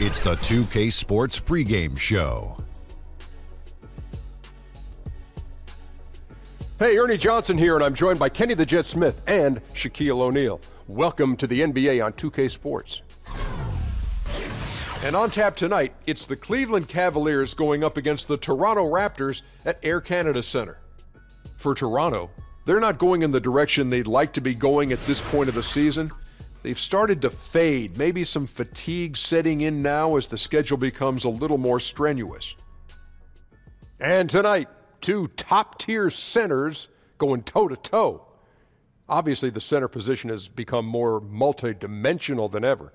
It's the 2K Sports pregame show. Hey, Ernie Johnson here, and I'm joined by Kenny the Jet Smith and Shaquille O'Neal. Welcome to the NBA on 2K Sports. And on tap tonight, it's the Cleveland Cavaliers going up against the Toronto Raptors at Air Canada Centre. For Toronto, they're not going in the direction they'd like to be going at this point of the season. They've started to fade, maybe some fatigue setting in now as the schedule becomes a little more strenuous. And tonight, two top-tier centers going toe-to-toe. Obviously, the center position has become more multi-dimensional than ever.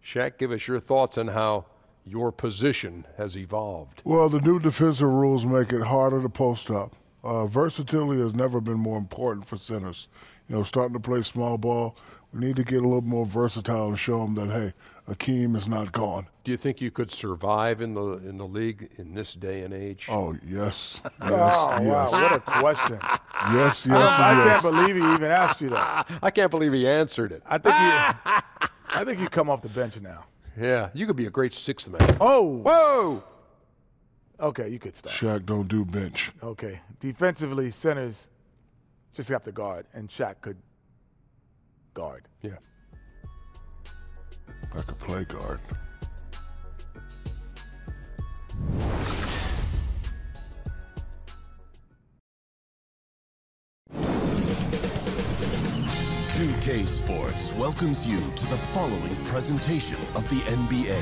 Shaq, give us your thoughts on how your position has evolved. Well, the new defensive rules make it harder to post up. Versatility has never been more important for centers. You know, starting to play small ball, we need to get a little more versatile and show them that, hey, Akeem is not gone. Do you think you could survive in the league in this day and age? Oh, yes. Yes, oh, yes. Wow, what a question. Yes. I can't believe he even asked you that. I can't believe he answered it. I think you come off the bench now. Yeah, you could be a great sixth man. Oh. Whoa! Okay, you could stop. Shaq don't do bench. Okay. Defensively, centers just have to guard, and Shaq could guard. Yeah. I could play guard. K Sports welcomes you to the following presentation of the NBA.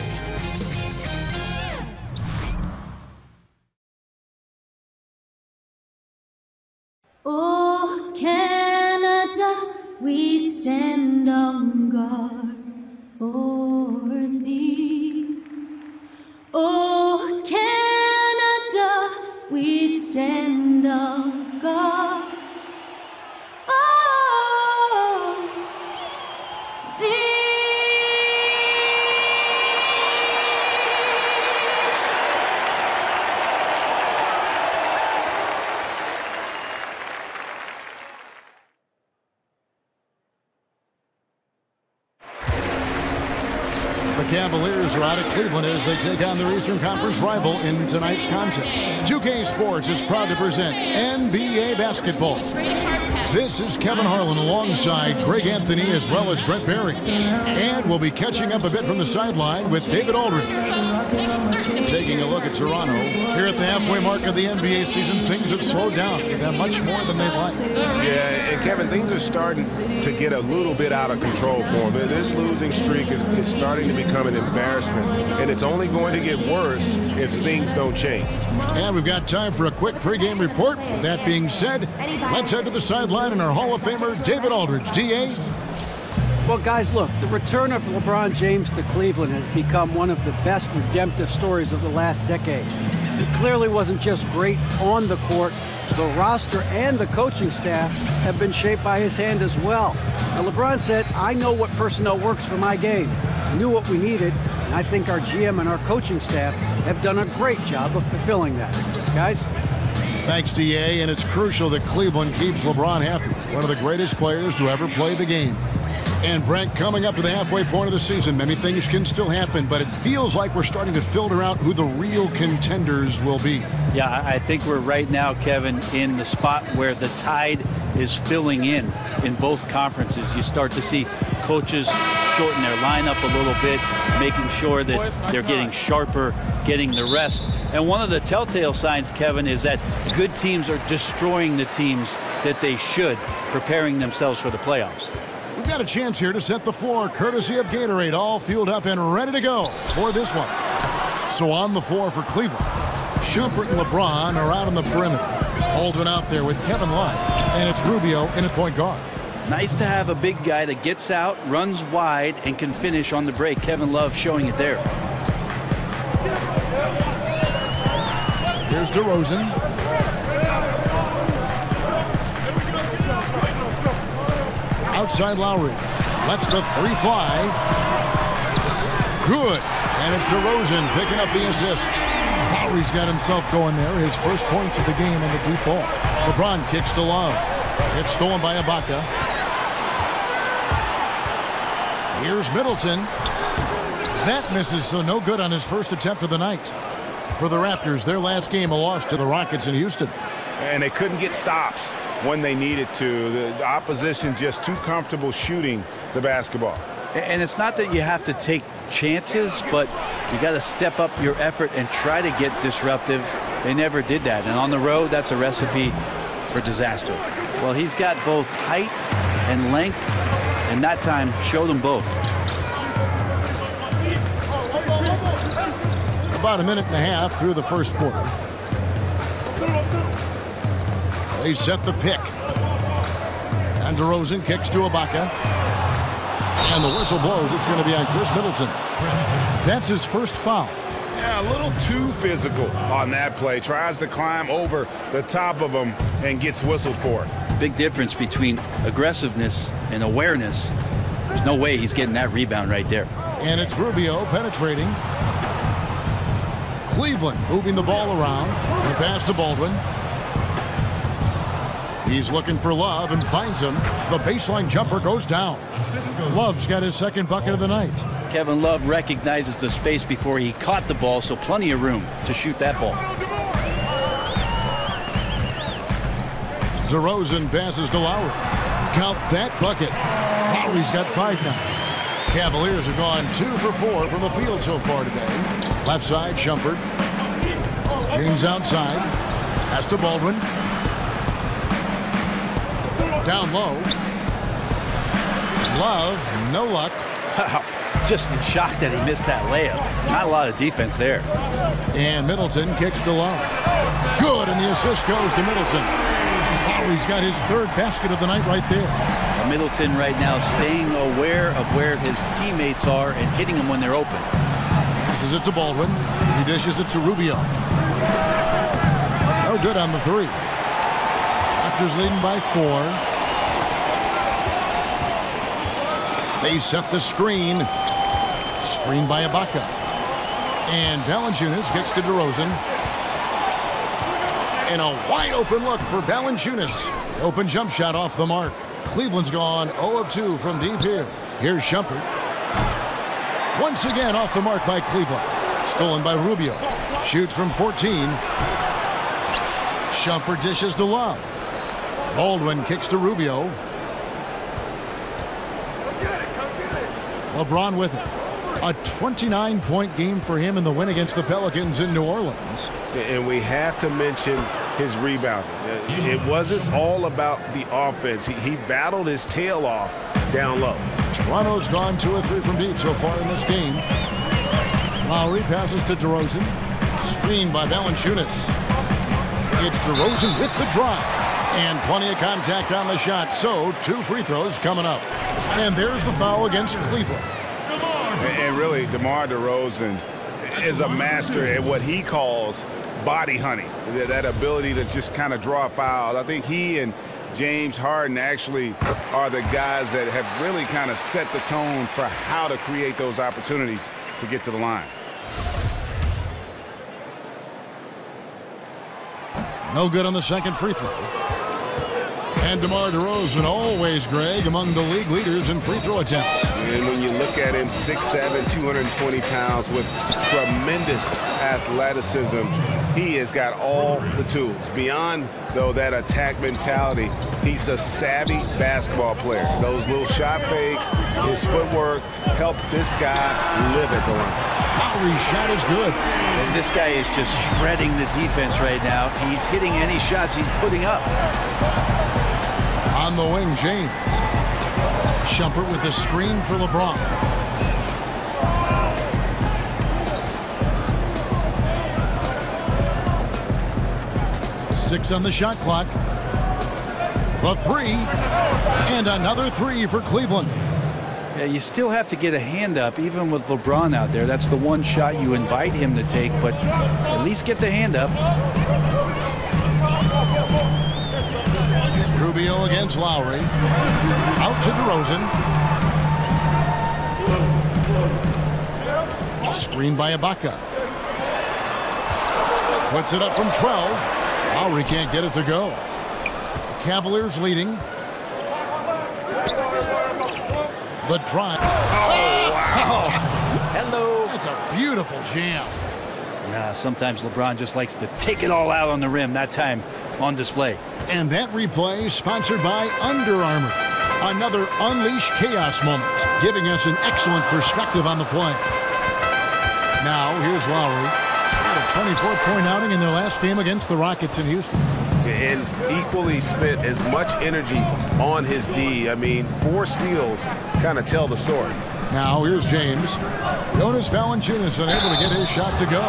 Oh, Canada, we stand on guard for thee. Oh, Canada, we stand on guard for thee. The Cavaliers are out of Cleveland as they take on their Eastern Conference rival in tonight's contest. 2K Sports is proud to present NBA basketball. This is Kevin Harlan alongside Greg Anthony as well as Brent Barry. And we'll be catching up a bit from the sideline with David Aldridge. Taking a look at Toronto. Here at the halfway mark of the NBA season, things have slowed down for them much more than they'd like. Yeah, and Kevin, things are starting to get a little bit out of control for them. This losing streak is starting to become an embarrassment, and it's only going to get worse if things don't change. And we've got time for a quick pregame report. With that being said, let's head to the sideline and our Hall of Famer, David Aldridge. DA? Well, guys, look, the return of LeBron James to Cleveland has become one of the best redemptive stories of the last decade. He clearly wasn't just great on the court. The roster and the coaching staff have been shaped by his hand as well. Now, LeBron said, I know what personnel works for my game. I knew what we needed, and I think our GM and our coaching staff have done a great job of fulfilling that. Guys? Thanks, DA, and it's crucial that Cleveland keeps LeBron happy. One of the greatest players to ever play the game. And Brent, coming up to the halfway point of the season, many things can still happen, but it feels like we're starting to filter out who the real contenders will be. Yeah, I think we're right now, Kevin, in the spot where the tide is filling in both conferences. You start to see coaches shorten their lineup a little bit, making sure that they're getting sharper, getting the rest. And one of the telltale signs, Kevin, is that good teams are destroying the teams that they should, preparing themselves for the playoffs. We've got a chance here to set the floor, courtesy of Gatorade, all fueled up and ready to go for this one. So on the floor for Cleveland, Shumpert and LeBron are out on the perimeter. Aldrin out there with Kevin Love, and it's Rubio in at point guard. Nice to have a big guy that gets out, runs wide, and can finish on the break. Kevin Love showing it there. Here's DeRozan. Outside Lowry. Lets the three fly. Good. And it's DeRozan picking up the assists. Lowry's got himself going there. His first points of the game on the deep ball. LeBron kicks to Love. It's stolen by Ibaka. Here's Middleton. That misses, so no good on his first attempt of the night. For the Raptors, their last game, a loss to the Rockets in Houston. And they couldn't get stops when they needed to. The opposition's just too comfortable shooting the basketball. And it's not that you have to take chances, but you got to step up your effort and try to get disruptive. They never did that. And on the road, that's a recipe for disaster. Well, he's got both height and length, and that time showed them both. About a minute and a half through the first quarter. They set the pick. And DeRozan kicks to Ibaka. And the whistle blows. It's going to be on Chris Middleton. That's his first foul. Yeah, a little too physical on that play. Tries to climb over the top of him and gets whistled for it. Big difference between aggressiveness and awareness. There's no way he's getting that rebound right there. And it's Rubio penetrating. Cleveland moving the ball around. The pass to Baldwin. He's looking for Love and finds him. The baseline jumper goes down. Love's got his second bucket of the night. Kevin Love recognizes the space before he caught the ball, so plenty of room to shoot that ball. DeRozan passes to Lowry. Count that bucket. Lowry's got 5 now. Cavaliers have gone 2 for 4 from the field so far today. Left side, Shumpert. James outside. Pass to Baldwin. Down low. Love, no luck. Just in shock that he missed that layup. Not a lot of defense there. And Middleton kicks to Love. Good, and the assist goes to Middleton. Lowry's got his 3rd basket of the night right there. Middleton right now staying aware of where his teammates are and hitting them when they're open. Passes it to Baldwin. He dishes it to Rubio. No good on the 3. Raptors leading by 4. They set the screen. Screen by Ibaka. And Valanciunas kicks to DeRozan. And a wide open look for Valanciunas. Open jump shot off the mark. Cleveland's gone 0 of 2 from deep here. Here's Shumpert. Once again off the mark by Cleveland. Stolen by Rubio. Shoots from 14. Shumpert dishes to Love. Baldwin kicks to Rubio. LeBron with it. A 29-point game for him in the win against the Pelicans in New Orleans. And we have to mention his rebounding. It wasn't all about the offense. He battled his tail off down low. Toronto's gone 2 of 3 from deep so far in this game. Lowry passes to DeRozan. Screened by Valanciunas. It's DeRozan with the drive. And plenty of contact on the shot. So 2 free throws coming up. And there's the foul against Cleveland. And really, DeMar DeRozan is a master at what he calls body hunting. That ability to just kind of draw fouls. I think he and James Harden actually are the guys that have really kind of set the tone for how to create those opportunities to get to the line. No good on the second free throw. And DeMar DeRozan, always, Greg, among the league leaders in free throw attempts. And when you look at him, 6'7", 220 pounds with tremendous athleticism, he has got all the tools. Beyond, though, that attack mentality, he's a savvy basketball player. Those little shot fakes, his footwork helped this guy live at the line. Lowry's shot is good. And this guy is just shredding the defense right now. He's hitting any shots he's putting up. On the wing, James. Shumpert with the screen for LeBron. Six on the shot clock. The 3. And another 3 for Cleveland. Yeah, you still have to get a hand up, even with LeBron out there. That's the one shot you invite him to take, but at least get the hand up. Rubio against Lowry. Out to DeRozan. Screen by Ibaka. Puts it up from 12. Lowry can't get it to go. Cavaliers leading. The drive. Oh, wow. Hello. That's a beautiful jam. Sometimes LeBron just likes to take it all out on the rim, that time on display. And that replay sponsored by Under Armour. Another unleash chaos moment, giving us an excellent perspective on the play. Now, here's Lowry. Had a 24-point outing in their last game against the Rockets in Houston. And equally spent as much energy on his D. I mean, 4 steals kind of tell the story. Now, here's James. Jonas Valanciunas unable to get his shot to go.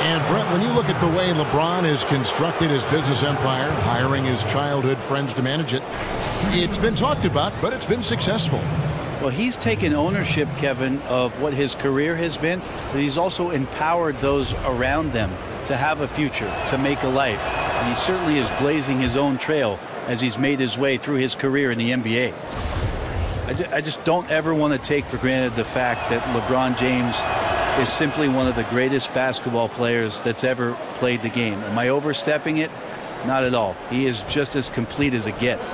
And, Brent, when you look at the way LeBron has constructed his business empire, hiring his childhood friends to manage it, it's been talked about, but it's been successful. Well, he's taken ownership, Kevin, of what his career has been, but he's also empowered those around them to have a future, to make a life. And he certainly is blazing his own trail as he's made his way through his career in the NBA. I just don't ever want to take for granted the fact that LeBron James is simply one of the greatest basketball players that's ever played the game. Am I overstepping it? Not at all. He is just as complete as it gets.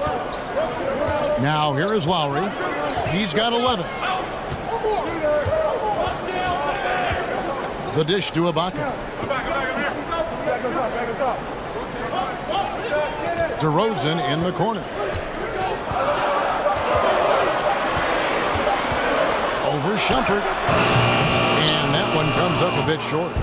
Now, here is Lowry. He's got 11. The dish to Ibaka. DeRozan in the corner. Over Shumpert. And that one comes up a bit short.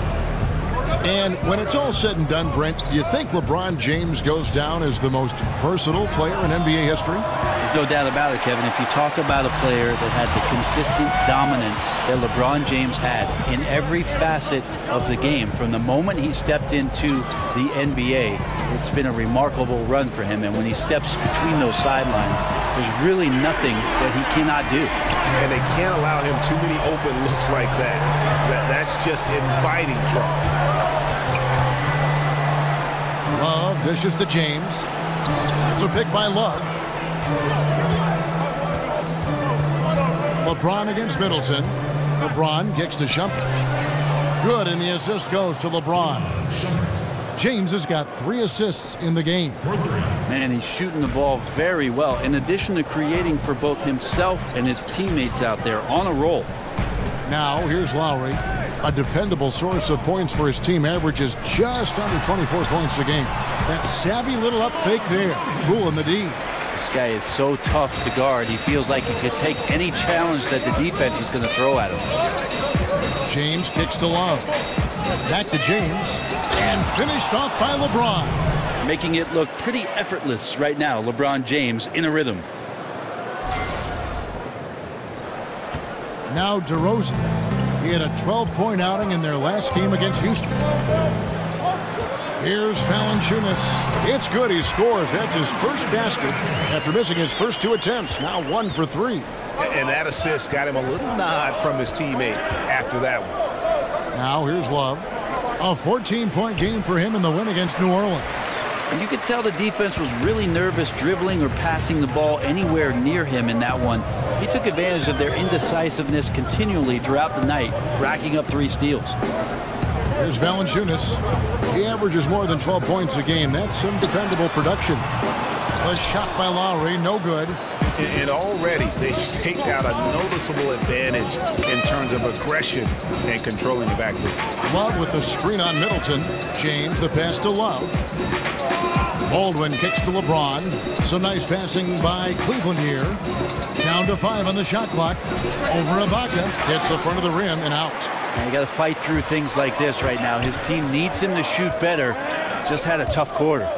And when it's all said and done, Brent, do you think LeBron James goes down as the most versatile player in NBA history? There's no doubt about it, Kevin. If you talk about a player that had the consistent dominance that LeBron James had in every facet of the game, from the moment he stepped into the NBA, it's been a remarkable run for him. And when he steps between those sidelines, there's really nothing that he cannot do. And they can't allow him too many open looks like that. That's just inviting trouble. Love dishes to James. It's a pick by Love. LeBron against Middleton. LeBron kicks to Shumpert. Good, and the assist goes to LeBron. James has got 3 assists in the game. Man, he's shooting the ball very well, in addition to creating for both himself and his teammates out there on a roll. Now, here's Lowry. A dependable source of points for his team, averages just under 24 points a game. That savvy little up fake there, fooling the D. This guy is so tough to guard. He feels like he could take any challenge that the defense is going to throw at him. James kicks to Love. Back to James. And finished off by LeBron. Making it look pretty effortless right now, LeBron James in a rhythm. Now DeRozan. He had a 12-point outing in their last game against Houston. Here's Valanciunas. It's good. He scores. That's his first basket after missing his first 2 attempts. Now 1 for 3. And that assist got him a little nod from his teammate after that one. Now here's Love. A 14-point game for him in the win against New Orleans. And you could tell the defense was really nervous dribbling or passing the ball anywhere near him in that one. He took advantage of their indecisiveness continually throughout the night, racking up 3 steals. Here's Valanciunas. He averages more than 12 points a game. That's some dependable production. A shot by Lowry, no good. And already they've staked out a noticeable advantage in terms of aggression and controlling the backcourt. Love with the screen on Middleton. James the pass to Love. Baldwin kicks to LeBron. Some nice passing by Cleveland here. Down to 5 on the shot clock. Over Ibaka. Hits the front of the rim and out. And you got to fight through things like this right now. His team needs him to shoot better. He's just had a tough quarter.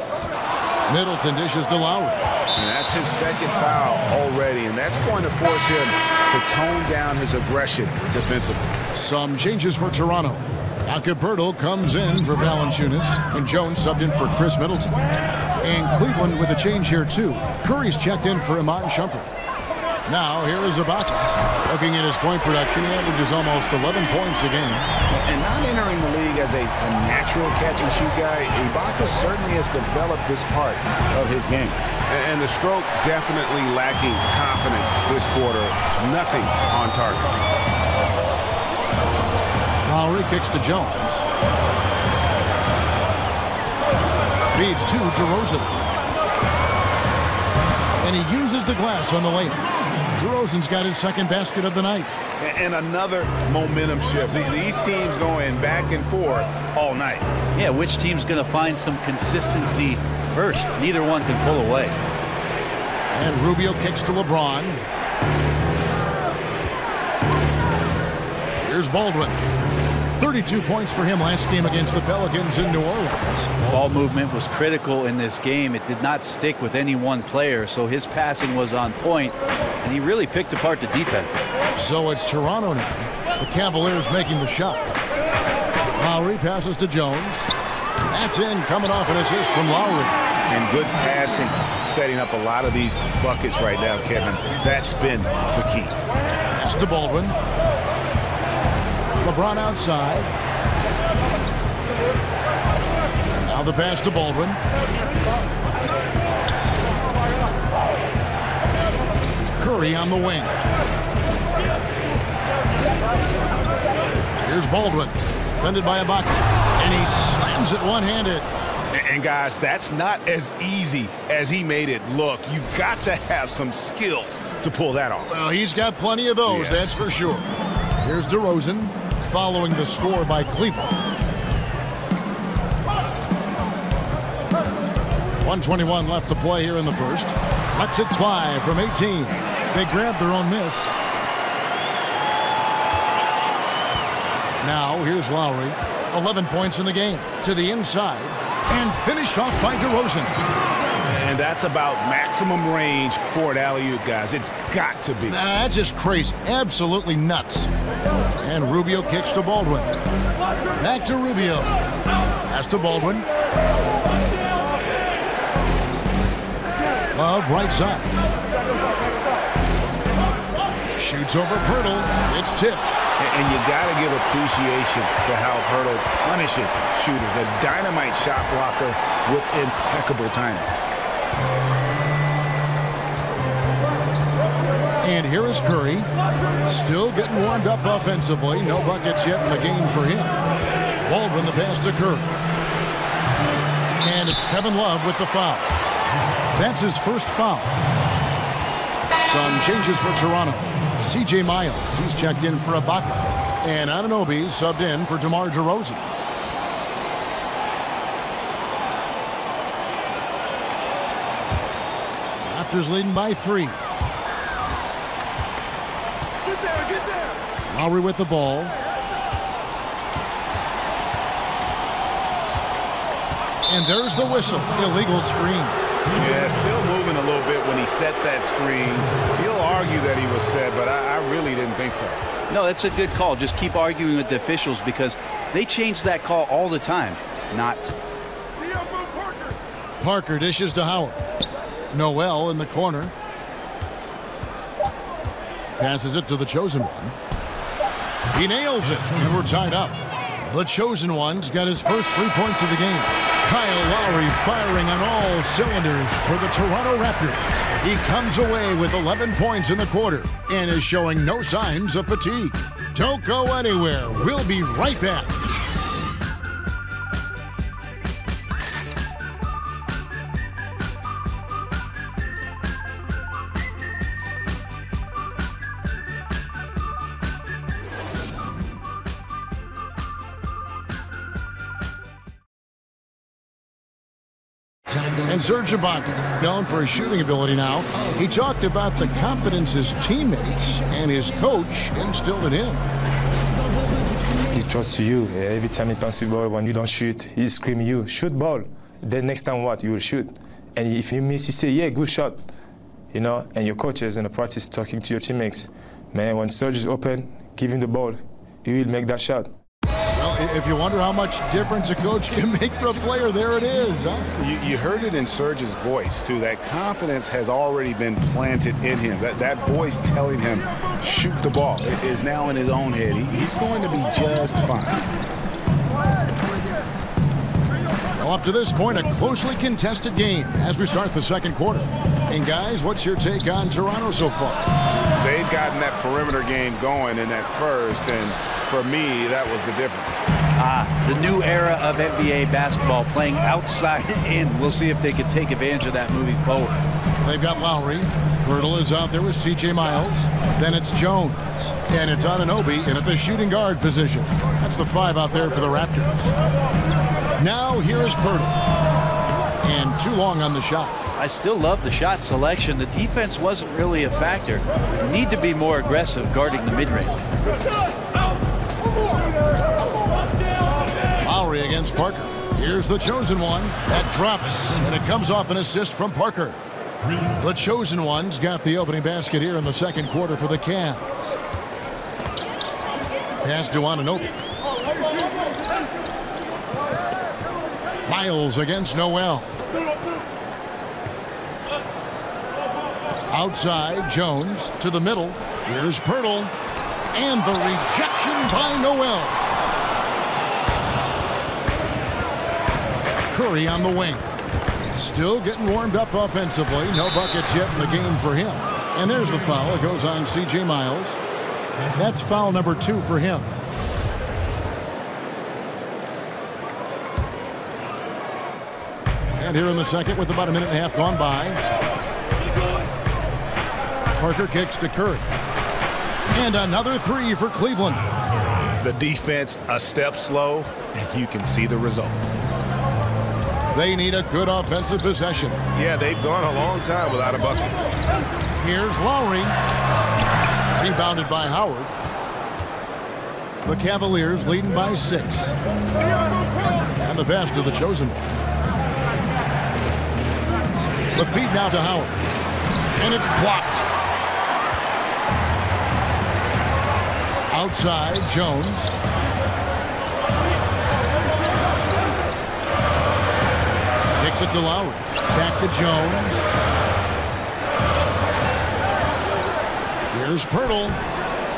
Middleton dishes to Lowry. And that's his second foul already, and that's going to force him to tone down his aggression defensively. Some changes for Toronto. Acapurdo comes in for Valanciunas, and Jones subbed in for Chris Middleton. And Cleveland with a change here, too. Curry's checked in for Iman Shumpert. Now, here is Ibaka. Looking at his point production, he averages almost 11 points a game. And not entering the league as a natural catch-and-shoot guy, Ibaka certainly has developed this part of his game. And the stroke definitely lacking confidence this quarter. Nothing on target. Lowry kicks to Jones. Feeds to DeRozan. And he uses the glass on the lane. DeRozan's got his second basket of the night. And another momentum shift. These teams going back and forth all night. Yeah, which team's going to find some consistency first? Neither one can pull away. And Rubio kicks to LeBron. Here's Baldwin. 32 points for him last game against the Pelicans in New Orleans. Ball movement was critical in this game. It did not stick with any one player, so his passing was on point, and he really picked apart the defense. So it's Toronto now. The Cavaliers making the shot. Lowry passes to Jones. That's in, coming off an assist from Lowry. And good passing, setting up a lot of these buckets right now, Kevin. That's been the key. Pass to Baldwin. LeBron outside. Now the pass to Baldwin. Curry on the wing. Here's Baldwin, defended by Ibaka, and he slams it one-handed. And guys, that's not as easy as he made it look. You've got to have some skills to pull that off. Well, he's got plenty of those, that's for sure. Here's DeRozan, following the score by Cleveland. 1:21 left to play here in the first. Lets it fly from 18. They grab their own miss. Now here's Lowry. 11 points in the game. To the inside. And finished off by DeRozan. And that's about maximum range for an alley-oop, guys. It's got to be. That's just crazy. Absolutely nuts. And Rubio kicks to Baldwin. Back to Rubio. Pass to Baldwin. Love right side. Shoots over Pirtle. It's tipped. And you got to give appreciation to how Pirtle punishes shooters. A dynamite shot blocker with impeccable timing. And here is Curry. Still getting warmed up offensively. No buckets yet in the game for him. Baldwin the pass to Curry. And it's Kevin Love with the foul. That's his first foul. Some changes for Toronto. C.J. Miles, he's checked in for Ibaka. And Anunoby subbed in for DeMar DeRozan. Raptors leading by 3. Get there. Lowry with the ball. And there's the whistle. Illegal screen. Yeah, still moving a little bit when he set that screen. He'll argue that he was set, but I really didn't think so. No, that's a good call. Just keep arguing with the officials because they change that call all the time. Not. Parker dishes to Howard. Noel in the corner. Passes it to the chosen one. He nails it, and we're tied up. The chosen one's got his first 3 points of the game. Kyle Lowry firing on all cylinders for the Toronto Raptors. He comes away with 11 points in the quarter and is showing no signs of fatigue. Don't go anywhere. We'll be right back. And Serge Ibaka, known for his shooting ability now, he talked about the confidence his teammates and his coach instilled in him. He trusts you. Every time he passes the ball, when you don't shoot, he's screaming you, shoot ball. Then next time what? You will shoot. And if you miss, you say, yeah, good shot. You know, and your coaches in the practice talking to your teammates. Man, when Serge is open, give him the ball. He will make that shot. Well, if you wonder how much difference a coach can make for a player, there it is. Huh? You heard it in Serge's voice, too. That confidence has already been planted in him. That voice telling him, shoot the ball, it is now in his own head. He's going to be just fine. Well, up to this point, a closely contested game as we start the second quarter. And guys, what's your take on Toronto so far? They've gotten that perimeter game going in that first, and for me, that was the difference. The new era of NBA basketball, playing outside in. We'll see if they can take advantage of that moving forward. They've got Lowry. Pirtle is out there with C.J. Miles. Then it's Jones. And it's Anunoby in at the shooting guard position. That's the 5 out there for the Raptors. Now here is Pirtle. And too long on the shot. I still love the shot selection. The defense wasn't really a factor. You need to be more aggressive guarding the mid-range. Lowry against Parker. Here's the chosen one. That drops, and it comes off an assist from Parker. The chosen one's got the opening basket here in the second quarter for the Cavs. Pass to Anunoby. Miles against Noel. Outside, Jones to the middle. Here's Pirtle. And the rejection by Noel. Curry on the wing. Still getting warmed up offensively. No buckets yet in the game for him. And there's the foul. It goes on C.J. Miles. That's foul number 2 for him. And here in the second with about a minute and a half gone by. Parker kicks to Curry. And another 3 for Cleveland. The defense a step slow, and you can see the results. They need a good offensive possession. Yeah, they've gone a long time without a bucket. Here's Lowry. Rebounded by Howard. The Cavaliers leading by 6. And the pass to the chosen one. The feed now to Howard. And it's blocked. Outside, Jones. Kicks it to Lowry. Back to Jones. Here's Pirtle.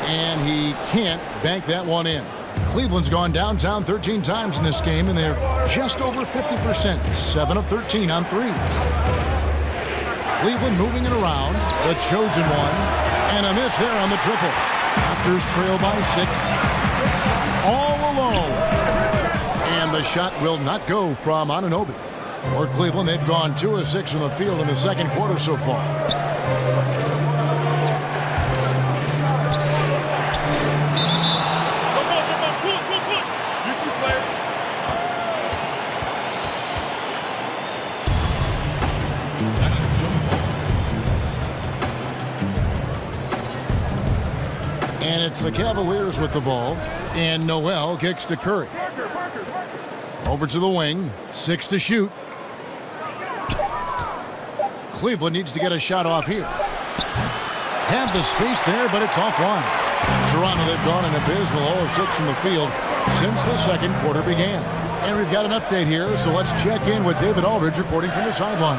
And he can't bank that one in. Cleveland's gone downtown 13 times in this game, and they're just over 50%. 7 of 13 on threes. Cleveland moving it around. The chosen one. And a miss there on the triple. Raptors trail by 6. All alone. And the shot will not go from Anunoby. For Cleveland, they've gone 2 of 6 from the field in the second quarter so far. And it's the Cavaliers with the ball. And Noel kicks to Curry. Over to the wing. 6 to shoot. Cleveland needs to get a shot off here. Have the space there, but it's offline. Toronto, they've gone an abysmal 0 of 6 from the field since the second quarter began. And we've got an update here, so let's check in with David Aldridge reporting from the sideline.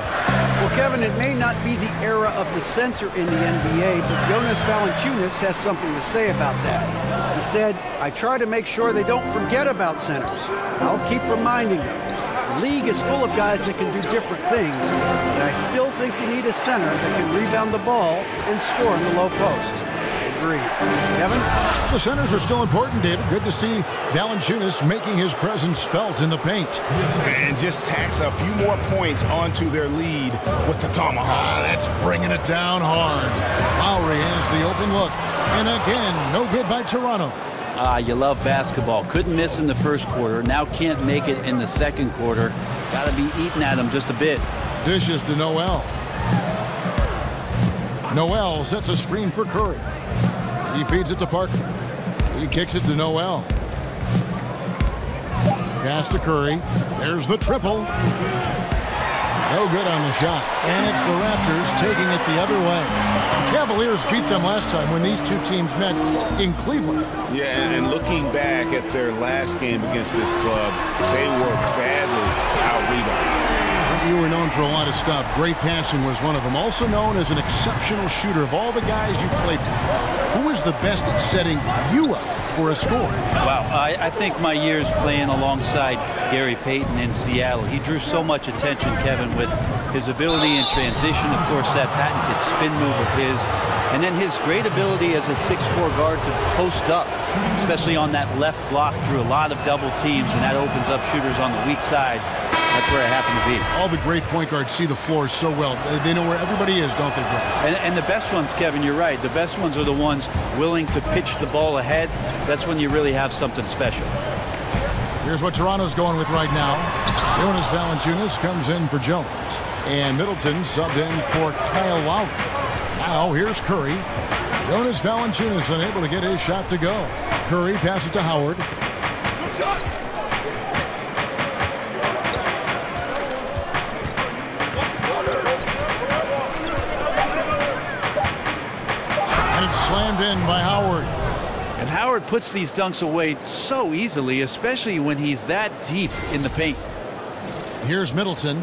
Well, Kevin, it may not be the era of the center in the NBA, but Jonas Valanciunas has something to say about that. He said, "I try to make sure they don't forget about centers. I'll keep reminding them. The league is full of guys that can do different things, but I still think you need a center that can rebound the ball and score in the low post." Agreed. Kevin? The centers are still important, David. Good to see Valanciunas making his presence felt in the paint. And just tacks a few more points onto their lead with the tomahawk. That's bringing it down hard. Lowry has the open look. And again, no good by Toronto. You love basketball. Couldn't miss in the first quarter. Now can't make it in the second quarter. Got to be eating at him just a bit. Dishes to Noel. Noel sets a screen for Curry. He feeds it to Parker. He kicks it to Noel. Pass to Curry. There's the triple. No good on the shot. And it's the Raptors taking it the other way. The Cavaliers beat them last time when these two teams met in Cleveland. Yeah, and looking back at their last game against this club, they were badly out-rebounded. You were known for a lot of stuff. Great passing was one of them. Also known as an exceptional shooter. Of all the guys you played with, who is the best at setting you up for a score? Wow, I think my years playing alongside Gary Payton in Seattle, he drew so much attention, Kevin, with His ability in transition, of course, that patented spin move of his, and then his great ability as a 6'4" guard to post up, especially on that left block through a lot of double teams, and that opens up shooters on the weak side. That's where I happen to be. All the great point guards see the floor so well. They know where everybody is, don't they, Brett? And the best ones, Kevin, you're right. The best ones are the ones willing to pitch the ball ahead. That's when you really have something special. Here's what Toronto's going with right now. Jonas Valanciunas comes in for Jones. And Middleton subbed in for Kyle Lowry. Now here's Curry. Jonas Valanciunas unable to get his shot to go. Curry passes to Howard. And it's slammed in by Howard. And Howard puts these dunks away so easily, especially when he's that deep in the paint. Here's Middleton.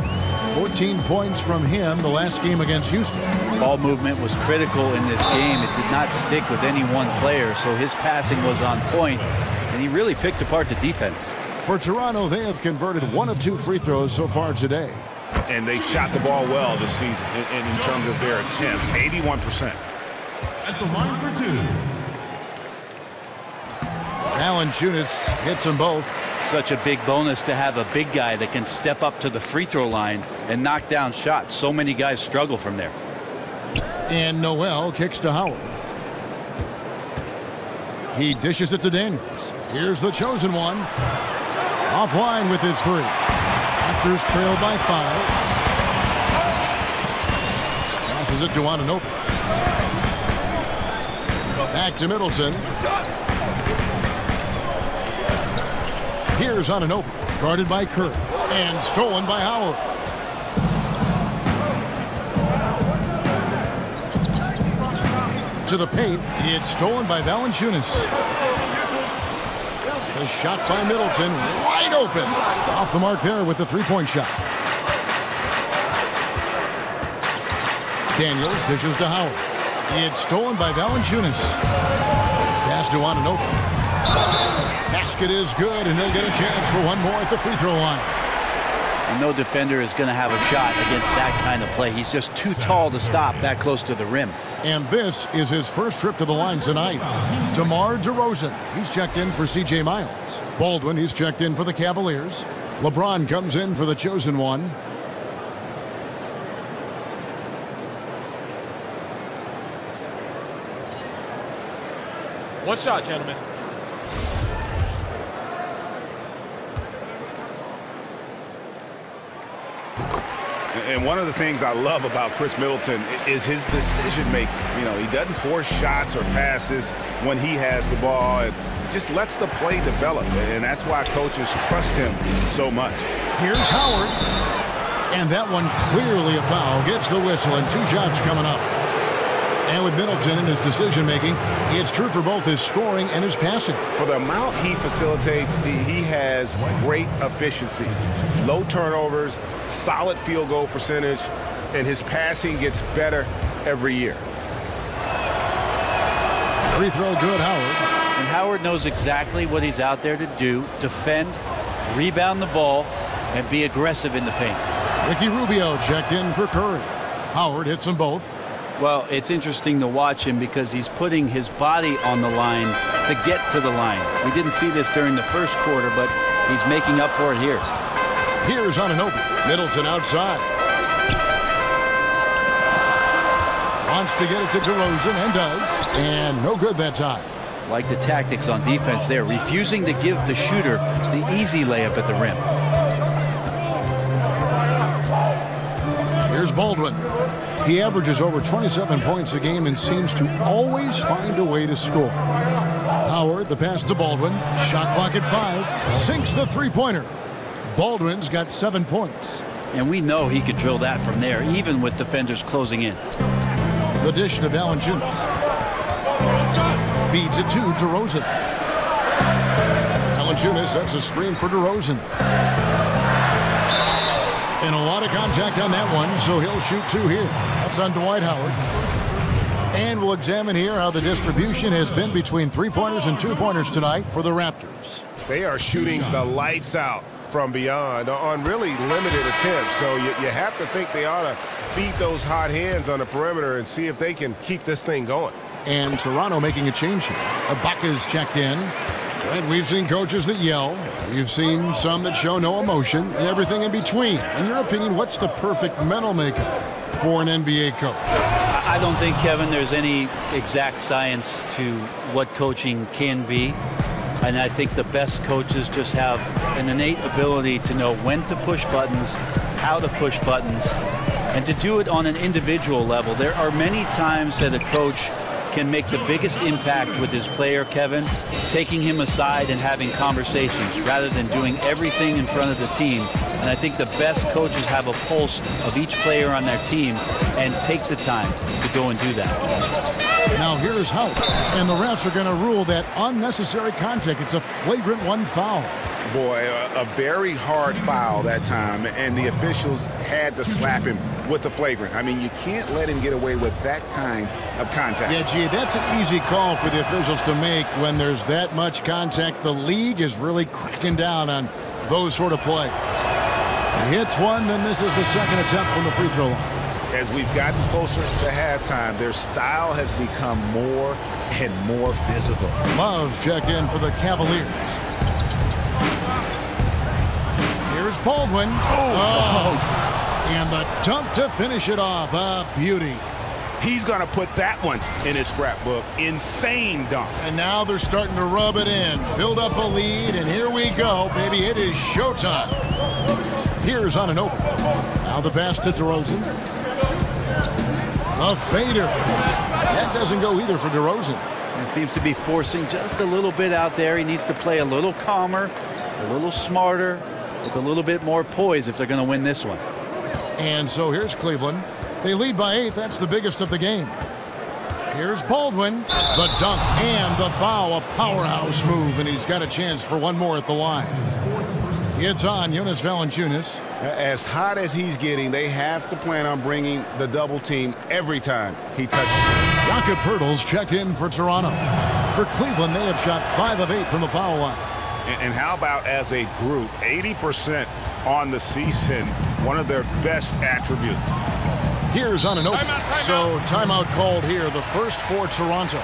14 points from him the last game against Houston. Ball movement was critical in this game. It did not stick with any one player, so his passing was on point, and he really picked apart the defense. For Toronto, they have converted 1 of 2 free throws so far today. And they shot the ball well this season in terms of their attempts, 81%. At the line for 2. Valanciunas hits them both. Such a big bonus to have a big guy that can step up to the free throw line and knock down shots. So many guys struggle from there. And Noel kicks to Howard. He dishes it to Daniels. Here's the chosen one. Offline with his 3. Raptors trailed by 5. Passes it to Anunoby. Back to Middleton. Here's Anunoby, guarded by Curry, and stolen by Howard. To the paint, it's stolen by Valanciunas. The shot by Middleton, wide open. Off the mark there with the 3-point shot. Daniels dishes to Howard. It's stolen by Valanciunas. Pass to Anunoby. Basket is good, and he'll get a chance for one more at the free throw line. No defender is going to have a shot against that kind of play. He's just too tall to stop that close to the rim. And this is his first trip to the line tonight. DeMar DeRozan, he's checked in for C.J. Miles. Baldwin, he's checked in for the Cavaliers. LeBron comes in for the chosen one. One shot, gentlemen. And one of the things I love about Chris Middleton is his decision making. You know, he doesn't force shots or passes when he has the ball. It just lets the play develop, and that's why coaches trust him so much. Here's Howard, and that one clearly a foul. Gets the whistle, and 2 shots coming up. And with Middleton in his decision making, it's true for both his scoring and his passing. For the amount he facilitates, he has great efficiency. Low turnovers, solid field goal percentage, and his passing gets better every year. Free throw good, Howard. And Howard knows exactly what he's out there to do: defend, rebound the ball, and be aggressive in the paint. Ricky Rubio checked in for Curry. Howard hits them both. Well, it's interesting to watch him because he's putting his body on the line to get to the line. We didn't see this during the first quarter, but he's making up for it here. Here's Anunoby. Middleton outside. Wants to get it to DeRozan, and does. And no good that time. Like the tactics on defense there, refusing to give the shooter the easy layup at the rim. Here's Baldwin. He averages over 27 points a game and seems to always find a way to score. Howard, the pass to Baldwin. Shot clock at 5. Sinks the 3-pointer. Baldwin's got 7 points. And we know he could drill that from there, even with defenders closing in. The dish to Valanciunas. Feeds it to DeRozan. Valanciunas sets a screen for DeRozan. And a lot of contact on that one, so he'll shoot 2 here. That's on Dwight Howard. And we'll examine here how the distribution has been between 3-pointers and 2-pointers tonight for the Raptors. They are shooting the lights out from beyond on really limited attempts. So you have to think they ought to feed those hot hands on the perimeter and see if they can keep this thing going. And Toronto making a change here. Ibaka's checked in. And we've seen coaches that yell. You've seen some that show no emotion and everything in between. In your opinion, what's the perfect mental makeup for an NBA coach? I don't think, Kevin, there's any exact science to what coaching can be. And I think the best coaches just have an innate ability to know when to push buttons, how to push buttons, and to do it on an individual level. There are many times that a coach can make the biggest impact with his player, Kevin, taking him aside and having conversations rather than doing everything in front of the team. And I think the best coaches have a pulse of each player on their team and take the time to go and do that. Now here's how. And the refs are going to rule that unnecessary contact. It's a flagrant one foul. Boy, a very hard foul that time, and the officials had to slap him with the flagrant. I mean, you can't let him get away with that kind of contact. Yeah, gee, that's an easy call for the officials to make when there's that much contact. The league is really cracking down on those sort of plays. He hits one, then misses the second attempt from the free throw line. As we've gotten closer to halftime, their style has become more and more physical. Love checked in for the Cavaliers. Here's Baldwin. And the dunk to finish it off. A beauty. He's going to put that one in his scrapbook. Insane dunk. And now they're starting to rub it in. Build up a lead, and here we go, baby. It is showtime. Here's on an open. Now the pass to DeRozan. A fader. That doesn't go either for DeRozan. It seems to be forcing just a little bit out there. He needs to play a little calmer, a little smarter, with a little bit more poise if they're going to win this one. And so here's Cleveland. They lead by 8. That's the biggest of the game. Here's Baldwin. The dunk and the foul. A powerhouse move, and he's got a chance for one more at the line. It's on Jonas Valanciunas. As hot as he's getting, they have to plan on bringing the double team every time he touches it. Jakob Poeltl's checked in for Toronto. For Cleveland, they have shot 5 of 8 from the foul line. And how about as a group, 80% on the season, one of their best attributes. Here's on an open. So timeout called here, the first for Toronto.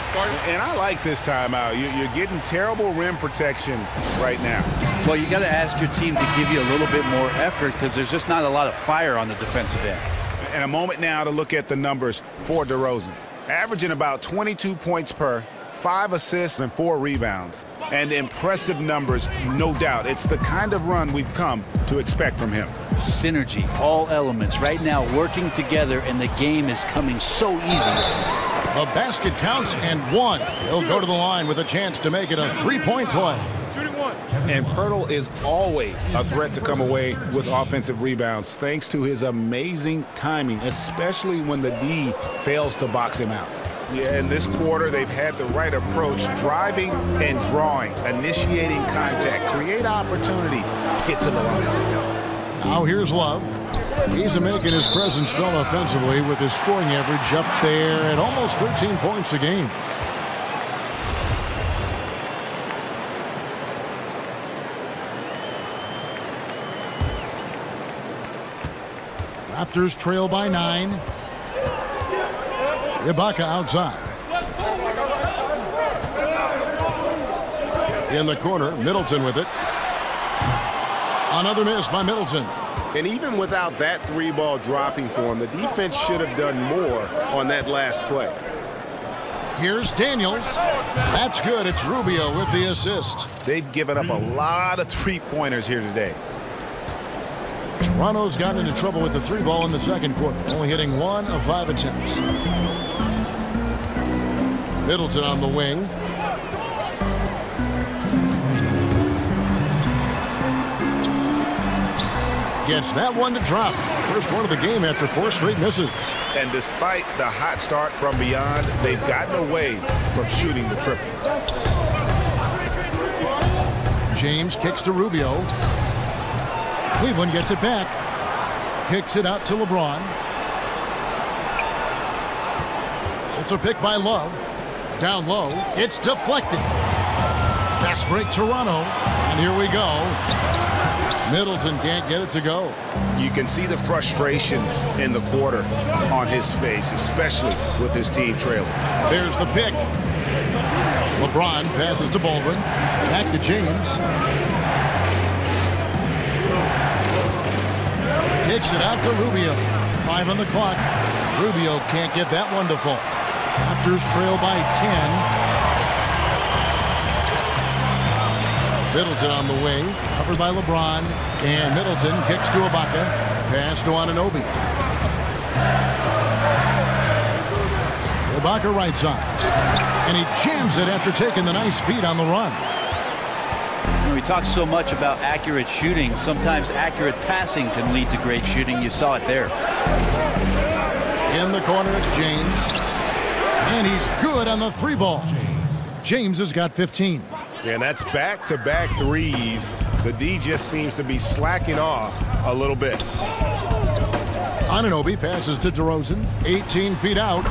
And I like this timeout. You're getting terrible rim protection right now. Well, you got to ask your team to give you a little bit more effort because there's just not a lot of fire on the defensive end. And a moment now to look at the numbers for DeRozan. Averaging about 22 points per, 5 assists and 4 rebounds. And impressive numbers, no doubt. It's the kind of run we've come to expect from him. Synergy, all elements right now working together, and the game is coming so easy. The basket counts and 1. He'll go to the line with a chance to make it a 3-point play. And Poeltl is always a threat to come away with offensive rebounds thanks to his amazing timing, especially when the D fails to box him out. Yeah, in this quarter, they've had the right approach, driving and drawing, initiating contact, create opportunities, get to the line. Now here's Love. He's making his presence felt offensively with his scoring average up there at almost 13 points a game. Raptors trail by 9. Ibaka outside. In the corner, Middleton with it. Another miss by Middleton. And even without that 3-ball dropping for him, the defense should have done more on that last play. Here's Daniels. That's good. It's Rubio with the assist. They've given up a lot of 3-pointers here today. Toronto's gotten into trouble with the 3-ball in the second quarter, only hitting 1 of 5 attempts. Middleton on the wing. Gets that one to drop. First one of the game after 4 straight misses. And despite the hot start from beyond, they've gotten away from shooting the triple. James kicks to Rubio. Cleveland gets it back. Kicks it out to LeBron. It's a pick by Love. Down low. It's deflected. Fast break Toronto. And here we go. Middleton can't get it to go. You can see the frustration in the quarter on his face, especially with his team trailing. There's the pick. LeBron passes to Baldwin. Back to James. Kicks it out to Rubio. 5 on the clock. Rubio can't get that one to fall. Raptors trail by 10. Middleton on the wing, covered by LeBron, and Middleton kicks to Ibaka. Pass to Anunoby. Ibaka right side, and he jams it after taking the nice feed on the run. We talk so much about accurate shooting. Sometimes accurate passing can lead to great shooting. You saw it there. In the corner, it's James, and he's good on the 3-ball. James has got 15. Yeah, and that's back-to-back threes. The D just seems to be slacking off a little bit. Anunoby passes to DeRozan. 18 feet out.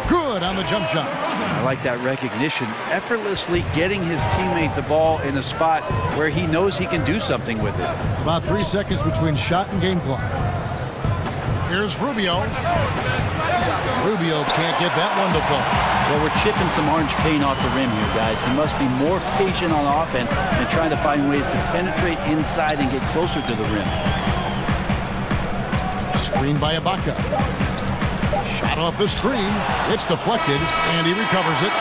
Good on the jump shot. I like that recognition. Effortlessly getting his teammate the ball in a spot where he knows he can do something with it. About 3 seconds between shot and game clock. Here's Rubio. Rubio can't get that one to fall. Well, we're chipping some orange paint off the rim here, guys. He must be more patient on offense and trying to find ways to penetrate inside and get closer to the rim. Screen by Ibaka. Shot off the screen. It's deflected, and he recovers it.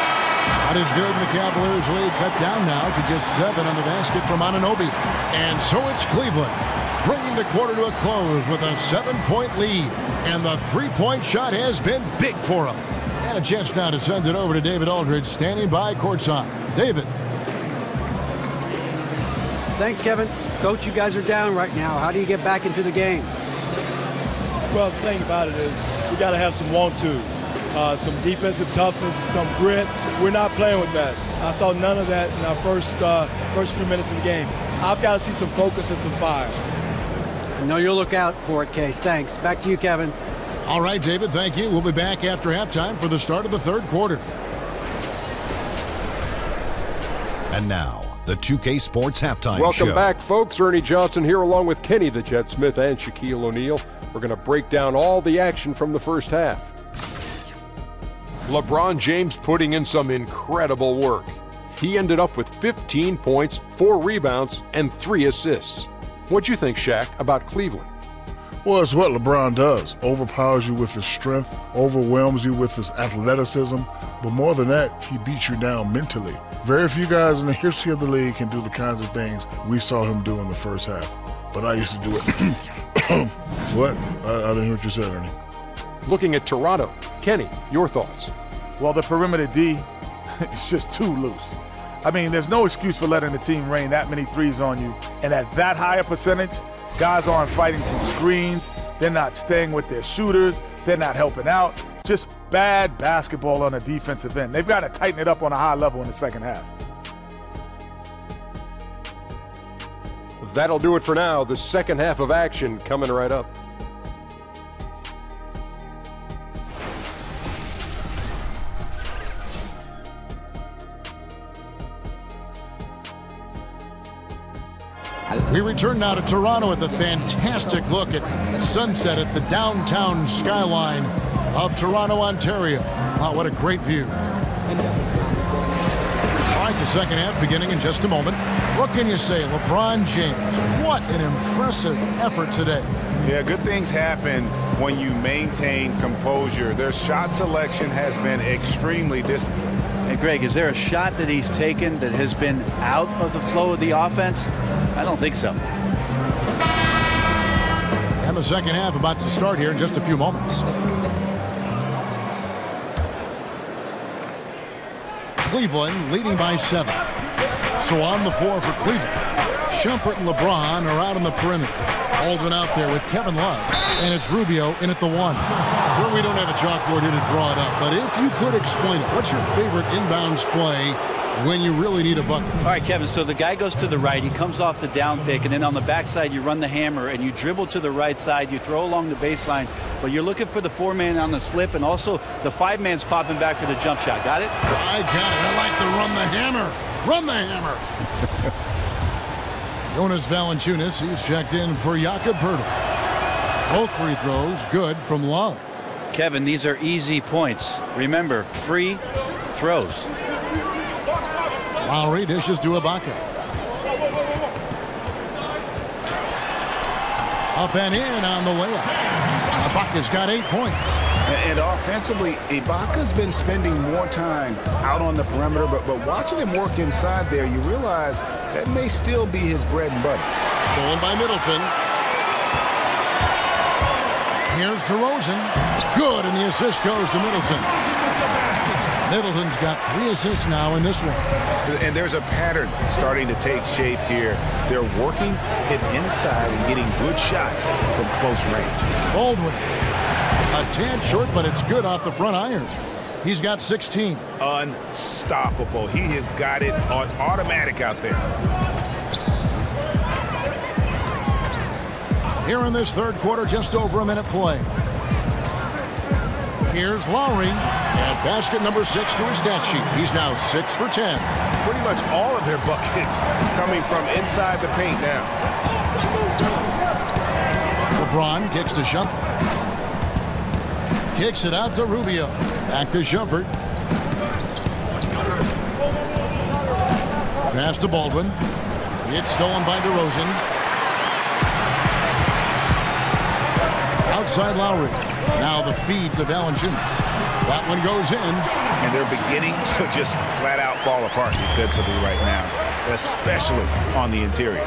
That is good, and the Cavaliers lead cut down now to just 7 on the basket from Anunoby. And so it's Cleveland, bringing the quarter to a close with a 7-point lead. And the 3-point shot has been big for him. And a chance now to send it over to David Aldridge, standing by courtside. David. Thanks, Kevin. Coach, you guys are down right now. How do you get back into the game? Well, the thing about it is we got to have some want-to, some defensive toughness, some grit. We're not playing with that. I saw none of that in our first few minutes of the game. I've got to see some focus and some fire. I know you'll look out for it, Case. Thanks. Back to you, Kevin. All right, David, thank you. We'll be back after halftime for the start of the third quarter. And now, the 2K Sports Halftime Show. Welcome back, folks. Ernie Johnson here along with Kenny the Jet Smith and Shaquille O'Neal. We're going to break down all the action from the first half. LeBron James putting in some incredible work. He ended up with 15 points, 4 rebounds, and 3 assists. What'd you think, Shaq, about Cleveland? Well, it's what LeBron does. Overpowers you with his strength, overwhelms you with his athleticism, but more than that, he beats you down mentally. Very few guys in the history of the league can do the kinds of things we saw him do in the first half. But I used to do it. What? I didn't hear what you said, Ernie. Looking at Toronto, Kenny, your thoughts? Well, the perimeter D is just too loose. I mean, there's no excuse for letting the team rain that many threes on you. And at that high a percentage, guys aren't fighting through screens. They're not staying with their shooters. They're not helping out. Just bad basketball on a defensive end. They've got to tighten it up on a high level in the second half. That'll do it for now. The second half of action coming right up. We return now to Toronto with a fantastic look at sunset at the downtown skyline of Toronto, Ontario. Wow, what a great view. All right, the second half beginning in just a moment. What can you say? LeBron James, what an impressive effort today. Yeah, good things happen when you maintain composure. Their shot selection has been extremely disciplined. Hey, Greg, is there a shot that he's taken that has been out of the flow of the offense? I don't think so. And the second half about to start here in just a few moments. Cleveland leading by 7. So on the floor for Cleveland, Shumpert and LeBron are out on the perimeter. Baldwin out there with Kevin Love, and it's Rubio in at the 1. Where we don't have a chalkboard here to draw it up, but if you could explain it, what's your favorite inbounds play when you really need a bucket? All right, Kevin, so the guy goes to the right, he comes off the down pick, and then on the backside you run the hammer and you dribble to the right side, you throw along the baseline, but you're looking for the 4-man on the slip, and also the 5-man's popping back for the jump shot. Got it? I got it. I like the run the hammer. Run the hammer. Jonas Valanciunas, he's checked in for Jakob Poeltl. Both free throws good from Love. Kevin, these are easy points. Remember, free throws. Lowry dishes to Ibaka. Up and in on the layup. Ibaka's got 8 points. And offensively, Ibaka's been spending more time out on the perimeter, but watching him work inside there, you realize that may still be his bread and butter. Stolen by Middleton. Here's DeRozan. Good, and the assist goes to Middleton. Middleton's got 3 assists now in this one. And there's a pattern starting to take shape here. They're working it inside and getting good shots from close range. Baldwin. A tad short, but it's good off the front iron. He's got 16. Unstoppable. He has got it on automatic out there. Here in this third quarter, just over a minute play. Here's Lowry. And basket number 6 to his stat sheet. He's now 6 for 10. Pretty much all of their buckets coming from inside the paint now. LeBron kicks to Shumpert. Kicks it out to Rubio. Back to Shumpert. Pass to Baldwin. It's stolen by DeRozan. Outside Lowry. Now the feed to Valanciunas. That one goes in. And they're beginning to just flat out fall apart defensively right now, especially on the interior.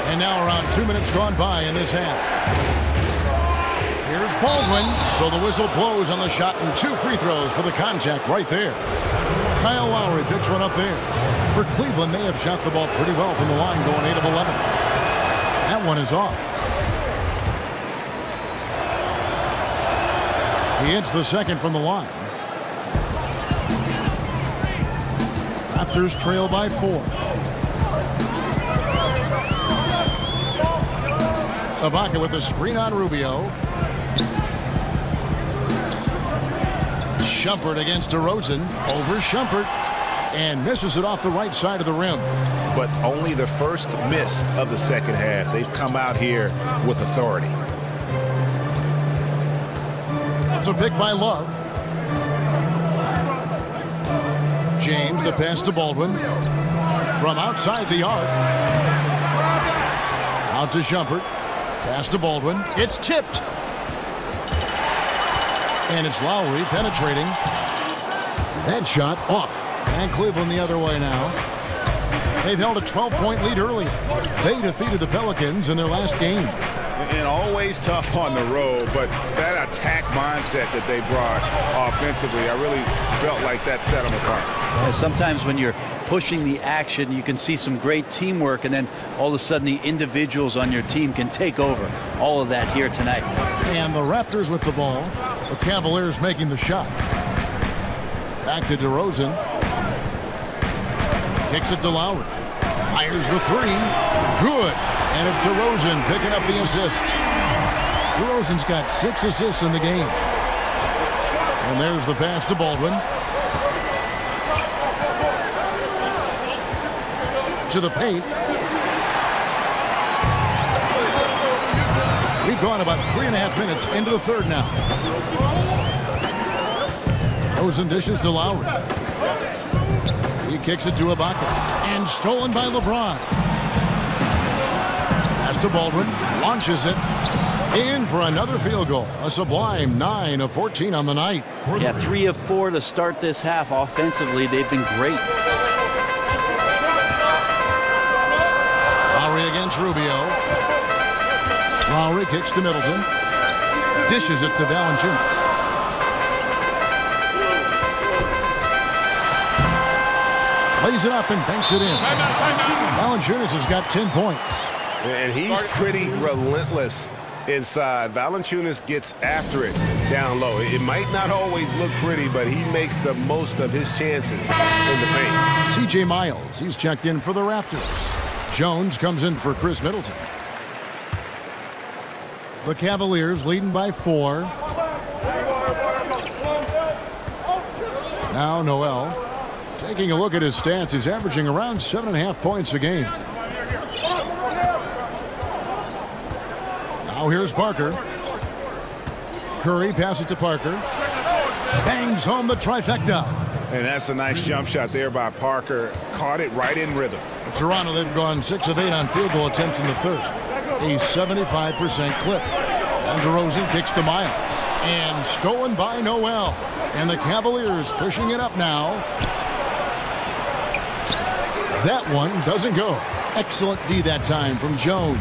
And now around 2 minutes gone by in this half. Here's Baldwin. So the whistle blows on the shot and 2 free throws for the contact right there. Kyle Lowry picks one up there. For Cleveland, they have shot the ball pretty well from the line, going 8 of 11. That one is off. He hits the second from the line. Raptors trail by 4. Ibaka with the screen on Rubio. Shumpert against DeRozan. Over Shumpert. And misses it off the right side of the rim. But only the first miss of the second half. They've come out here with authority. It's a pick by Love. James, the pass to Baldwin. From outside the arc. Out to Shumpert. Pass to Baldwin. It's tipped. And it's Lowry penetrating. That shot off. And Cleveland the other way now. They've held a 12-point lead earlier. They defeated the Pelicans in their last game. And always tough on the road, but that attack mindset that they brought offensively, I really felt like that set them apart. Yeah, sometimes when you're pushing the action, you can see some great teamwork, and then all of a sudden the individuals on your team can take over. All of that here tonight. And the Raptors with the ball. The Cavaliers making the shot. Back to DeRozan. Kicks it to Lowry. Fires the 3. Good. And it's DeRozan picking up the assist. DeRozan's got 6 assists in the game. And there's the pass to Baldwin. To the paint. We've gone about 3.5 minutes into the third now. DeRozan dishes to Lowry. He kicks it to Ibaka. And stolen by LeBron. Pass to Baldwin. Launches it. In for another field goal. A sublime 9 of 14 on the night. Yeah, 3 of 4 to start this half. Offensively, they've been great. Lowry against Rubio. Lowry kicks to Middleton. Dishes it to Valanciunas. Lays it up and banks it in. Valanciunas has got 10 points. And he's pretty relentless inside. Valanciunas gets after it down low. It might not always look pretty, but he makes the most of his chances in the paint. C.J. Miles, he's checked in for the Raptors. Jones comes in for Chris Middleton. The Cavaliers leading by 4. Now Noel Taking a look at his stats, he's averaging around 7.5 points a game. Now here's Parker. Curry passes to Parker. Bangs home the trifecta. And that's a nice jump shot there by Parker. Caught it right in rhythm. Toronto, they've gone 6 of 8 on field goal attempts in the third. A 75% clip. And DeRozan kicks to Miles. And stolen by Noel. And the Cavaliers pushing it up now. That one doesn't go. Excellent D that time from Jones.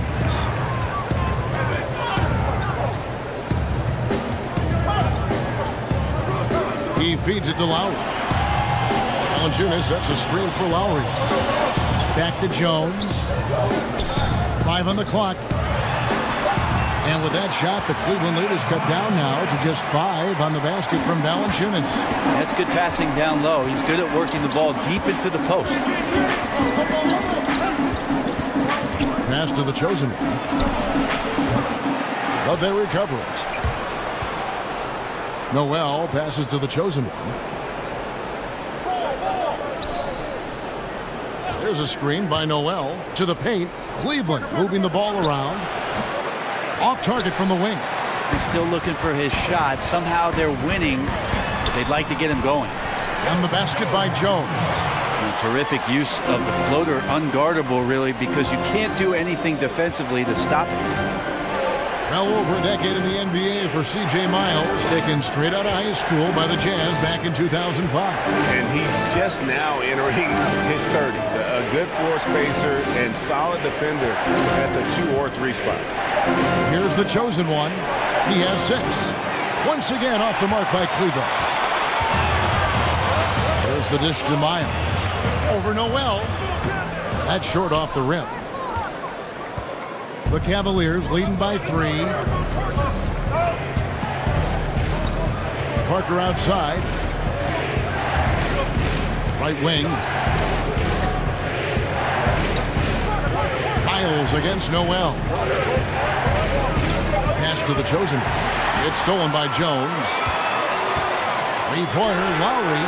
He feeds it to Lowry. Valanciunas sets a screen for Lowry. Back to Jones. 5 on the clock. And with that shot, the Cleveland lead is cut down now to just 5 on the basket from Valanciunas. That's good passing down low. He's good at working the ball deep into the post. Pass to the chosen one. But they recover it. Noel passes to the chosen one. There's a screen by Noel to the paint. Cleveland moving the ball around. Off target from the wing. He's still looking for his shot. Somehow they're winning. They'd like to get him going. And the basket by Jones. A terrific use of the floater. Unguardable, really, because you can't do anything defensively to stop it. Well over a decade in the NBA for C.J. Miles, taken straight out of high school by the Jazz back in 2005. And he's just now entering his 30s. A good floor spacer and solid defender at the 2 or 3 spot. Here's the chosen one. He has 6. Once again off the mark by Cleveland. There's the dish to Miles. Over Noel. That's short off the rim. The Cavaliers leading by 3. Parker outside. Right wing. Miles against Noel. Pass to the chosen. It's stolen by Jones. 3-pointer, Lowry.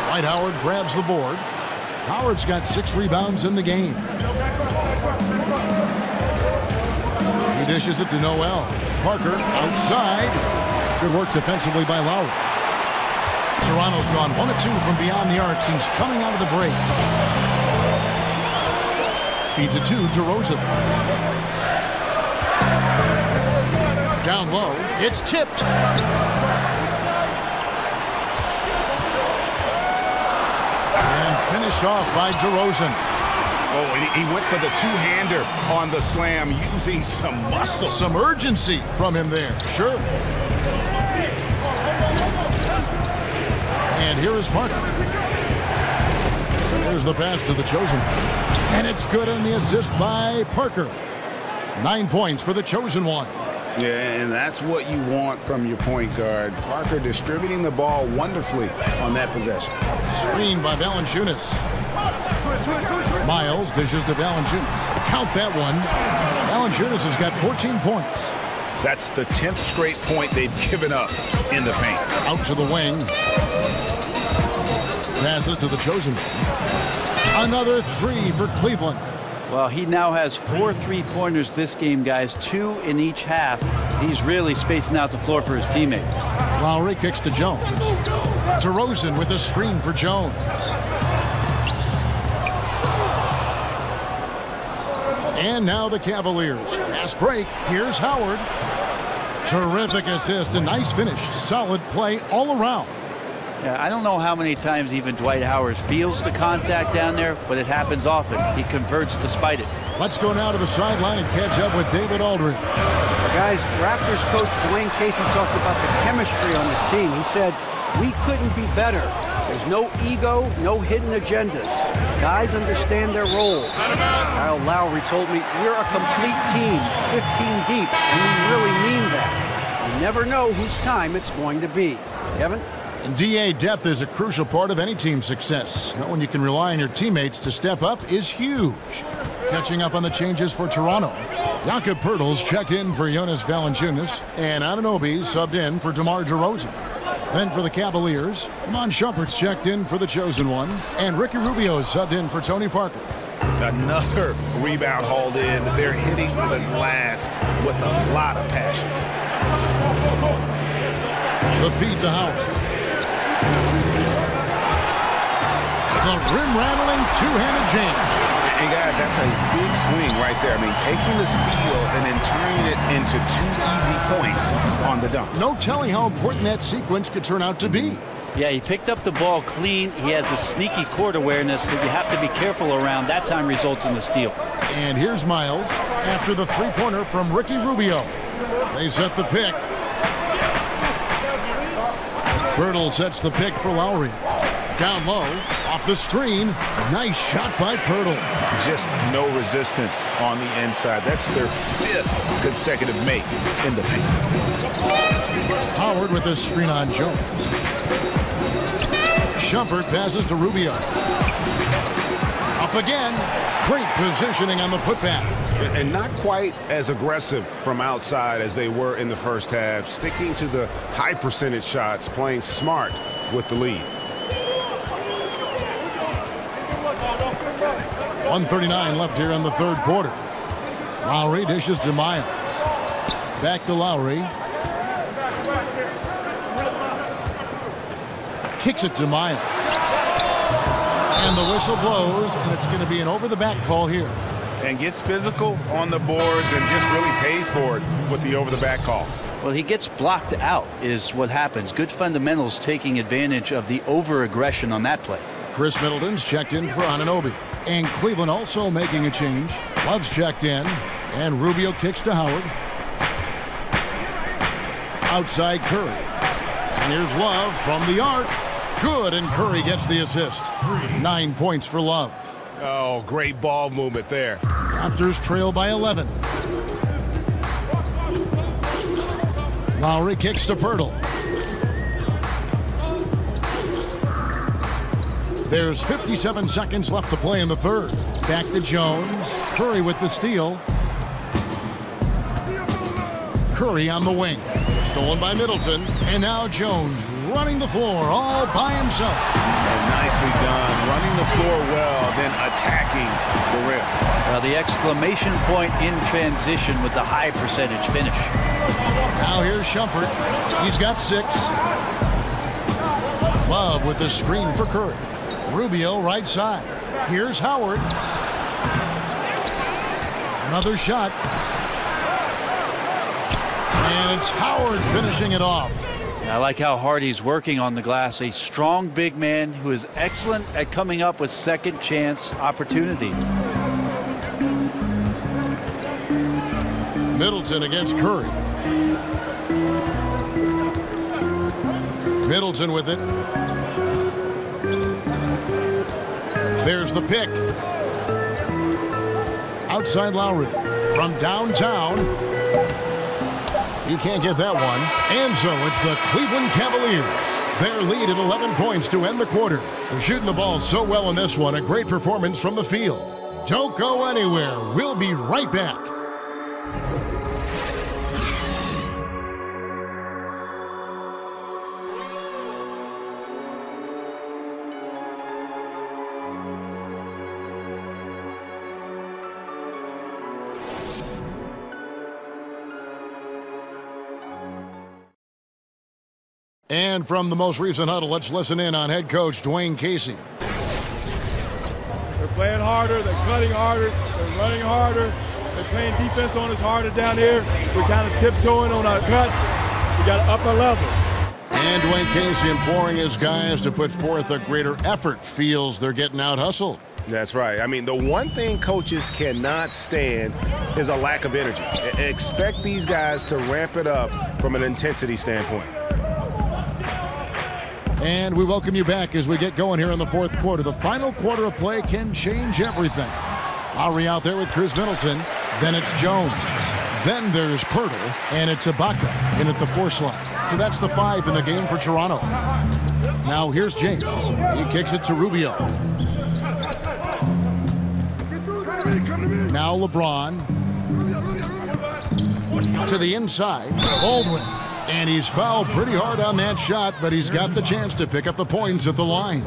Dwight Howard grabs the board. Howard's got 6 rebounds in the game. He dishes it to Noel. Parker outside. Good work defensively by Lowry. Toronto's gone 1 of 2 from beyond the arc since coming out of the break. Feeds it to DeRozan. Down low. It's tipped. And finished off by DeRozan. Oh, and he went for the 2-hander on the slam, using some muscle. Some urgency from him there, sure. And here is Parker. There's the pass to the chosen. And it's good on the assist by Parker. 9 points for the chosen one. Yeah, and that's what you want from your point guard. Parker distributing the ball wonderfully on that possession. Screen by Valanciunas. Miles dishes to Valanciunas. Count that one. Valanciunas has got 14 points. That's the 10th straight point they've given up in the paint. Out to the wing. Passes to the chosen one. Another 3 for Cleveland. Well, he now has 4 3-pointers this game, guys. 2 in each half. He's really spacing out the floor for his teammates. Lowry kicks to Jones. DeRozan with a screen for Jones. And now the Cavaliers. Fast break. Here's Howard. Terrific assist. A nice finish. Solid play all around. Yeah, I don't know how many times even Dwight Howard feels the contact down there, but it happens often. He converts despite it. Let's go now to the sideline and catch up with David Aldridge. Guys, Raptors coach Dwayne Casey talked about the chemistry on this team. He said, we couldn't be better. There's no ego, no hidden agendas. Guys understand their roles. Kyle Lowry told me, we're a complete team, 15 deep, and we really mean that. You never know whose time it's going to be. Kevin? And DA depth is a crucial part of any team's success. Knowing you can rely on your teammates to step up is huge. Catching up on the changes for Toronto. Jakob Poeltl's checked in for Jonas Valanciunas, and Anunoby subbed in for DeMar DeRozan. Then for the Cavaliers, Iman Shumpert's checked in for the chosen one, and Ricky Rubio is subbed in for Tony Parker. Another rebound hauled in. They're hitting the glass with a lot of passion. The feed to Howard. The rim-rattling two-handed jam. And guys, that's a big swing right there. I mean, taking the steal and then turning it into 2 easy points on the dunk. No telling how important that sequence could turn out to be. Yeah, he picked up the ball clean. He has a sneaky court awareness that you have to be careful around. That time results in the steal. And here's Miles after the three-pointer from Ricky Rubio. They set the pick. Birtle sets the pick for Lowry. Down low, off the screen. Nice shot by Pirtle. Just no resistance on the inside. That's their 5th consecutive make in the paint. Howard with this screen on Jones. Shumpert passes to Rubio. Up again. Great positioning on the putback. And not quite as aggressive from outside as they were in the first half. Sticking to the high percentage shots, playing smart with the lead. 1:39 left here in the third quarter. Lowry dishes to Miles. Back to Lowry. Kicks it to Miles. And the whistle blows, and it's going to be an over-the-back call here. And gets physical on the boards and just really pays for it with the over-the-back call. Well, he gets blocked out is what happens. Good fundamentals taking advantage of the over-aggression on that play. Chris Middleton's checked in for Anunoby. And Cleveland also making a change. Love's checked in. And Rubio kicks to Howard. Outside Curry. And here's Love from the arc. Good, and Curry gets the assist. 9 points for Love. Oh, great ball movement there. Raptors trail by 11. Lowry kicks to Pirtle. There's 57 seconds left to play in the third. Back to Jones. Curry with the steal. Curry on the wing. Stolen by Middleton. And now Jones running the floor all by himself. And nicely done. Running the floor well, then attacking the rim. Well, the exclamation point in transition with the high percentage finish. Now here's Shumpert. He's got 6. Love with the screen for Curry. Rubio right side. Here's Howard. Another shot. And it's Howard finishing it off. I like how hard he's working on the glass. A strong big man who is excellent at coming up with second chance opportunities. Middleton against Curry. Middleton with it. There's the pick. Outside Lowry. From downtown. You can't get that one. And so it's the Cleveland Cavaliers. Their lead at 11 points to end the quarter. They're shooting the ball so well in this one. A great performance from the field. Don't go anywhere. We'll be right back. And from the most recent huddle, let's listen in on head coach Dwayne Casey. They're playing harder, they're cutting harder, they're running harder, they're playing defense on us harder down here. We're kind of tiptoeing on our cuts. We got to up our level. And Dwayne Casey imploring his guys to put forth a greater effort. Feels they're getting out hustled. That's right. I mean, the one thing coaches cannot stand is a lack of energy. Expect these guys to ramp it up from an intensity standpoint. And we welcome you back as we get going here in the fourth quarter. The final quarter of play can change everything. Lowry out there with Chris Middleton. Then it's Jones. Then there's Pirtle. And it's Ibaka in at the 4 slot. So that's the 5 in the game for Toronto. Now here's James. He kicks it to Rubio. Now LeBron. To the inside. Baldwin. And he's fouled pretty hard on that shot, but he's got the chance to pick up the points at the line.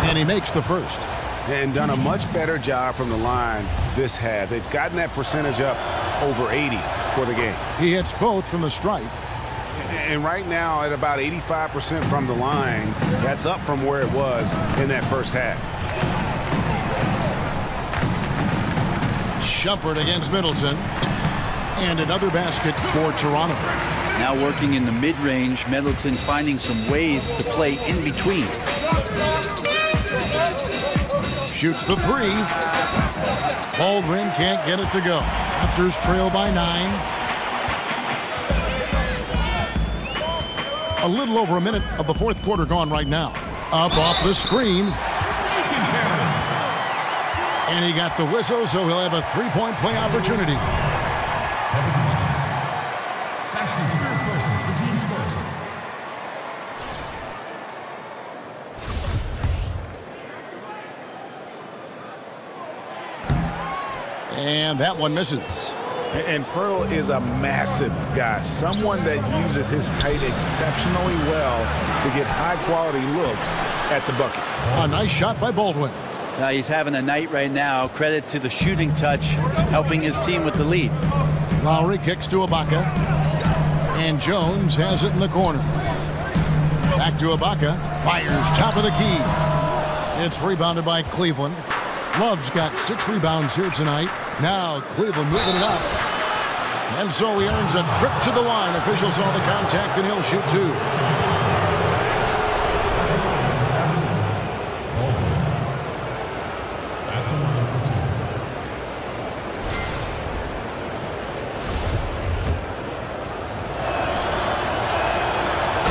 And he makes the first. And done a much better job from the line this half. They've gotten that percentage up over 80 for the game. He hits both from the stripe. And right now at about 85% from the line, that's up from where it was in that first half. Shumpert against Middleton. And another basket for Toronto. Now working in the mid-range, Middleton finding some ways to play in between. Shoots the three. Baldwin can't get it to go. Raptors trail by 9. A little over a minute of the fourth quarter gone right now. Up off the screen. And he got the whistle, so he'll have a three-point play opportunity. That's his third person, the team's first. And that one misses. And Pearl is a massive guy, someone that uses his height exceptionally well to get high-quality looks at the bucket. A nice shot by Baldwin. Now he's having a night right now. Credit to the shooting touch, helping his team with the lead. Lowry kicks to Ibaka. And Jones has it in the corner. Back to Ibaka. Fires top of the key. It's rebounded by Cleveland. Love's got 6 rebounds here tonight. Now Cleveland moving it up. And so he earns a trip to the line. Officials saw the contact and he'll shoot 2.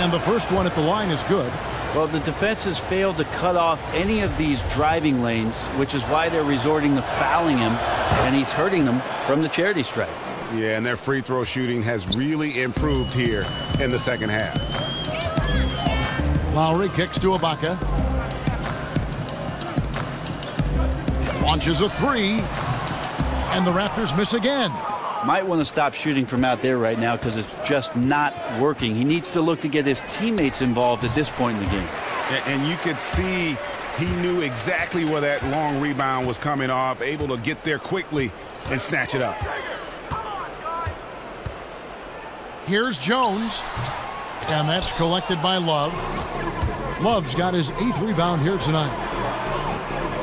And the first one at the line is good. Well, the defense has failed to cut off any of these driving lanes, which is why they're resorting to fouling him, and he's hurting them from the charity stripe. Yeah, and their free throw shooting has really improved here in the second half. Lowry kicks to Ibaka. Launches a 3. And the Raptors miss again. Might want to stop shooting from out there right now because it's just not working. He needs to look to get his teammates involved at this point in the game. And you could see he knew exactly where that long rebound was coming off, able to get there quickly and snatch it up. Here's Jones. And that's collected by Love. Love's got his 8th rebound here tonight.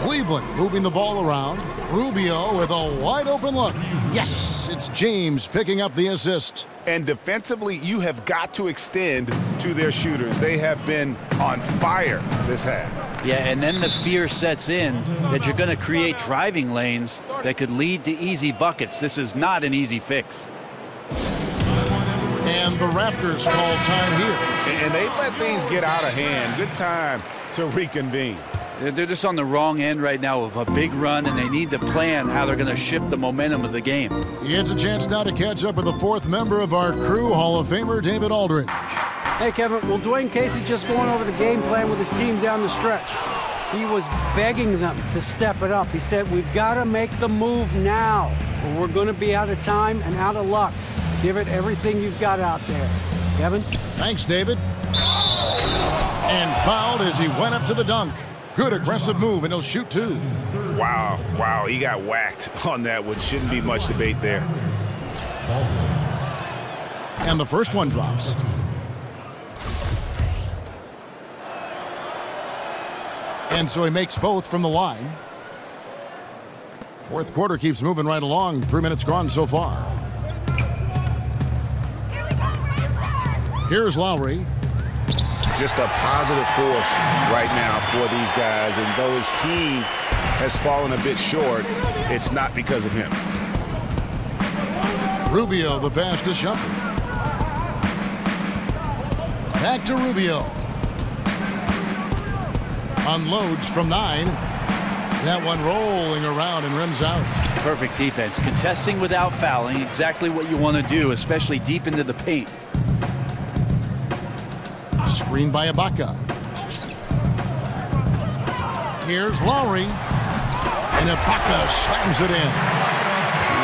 Cleveland moving the ball around. Rubio with a wide open look. Yes, it's James picking up the assist. And defensively, you have got to extend to their shooters. They have been on fire this half. Yeah, and then the fear sets in that you're going to create driving lanes that could lead to easy buckets. This is not an easy fix. And the Raptors call time here. And they let things get out of hand. Good time to reconvene. They're just on the wrong end right now of a big run, and they need to plan how they're going to shift the momentum of the game. It's a chance now to catch up with the 4th member of our crew, Hall of Famer David Aldridge. Hey, Kevin, well, Dwayne Casey just going over the game plan with his team down the stretch. He was begging them to step it up. He said, we've got to make the move now, or we're going to be out of time and out of luck. Give it everything you've got out there. Kevin? Thanks, David. And fouled as he went up to the dunk. Good aggressive move, and he'll shoot 2. Wow, he got whacked on that one. Shouldn't be much debate there. And the first one drops. And so he makes both from the line. Fourth quarter keeps moving right along. 3 minutes gone so far. Here's Lowry. Just a positive force right now for these guys. And though his team has fallen a bit short, it's not because of him. Rubio, the pass to Shumpert. Back to Rubio. Unloads from 9. That one rolling around and rims out. Perfect defense. Contesting without fouling. Exactly what you want to do, especially deep into the paint. Screened by Ibaka. Here's Lowry. And Ibaka slams it in.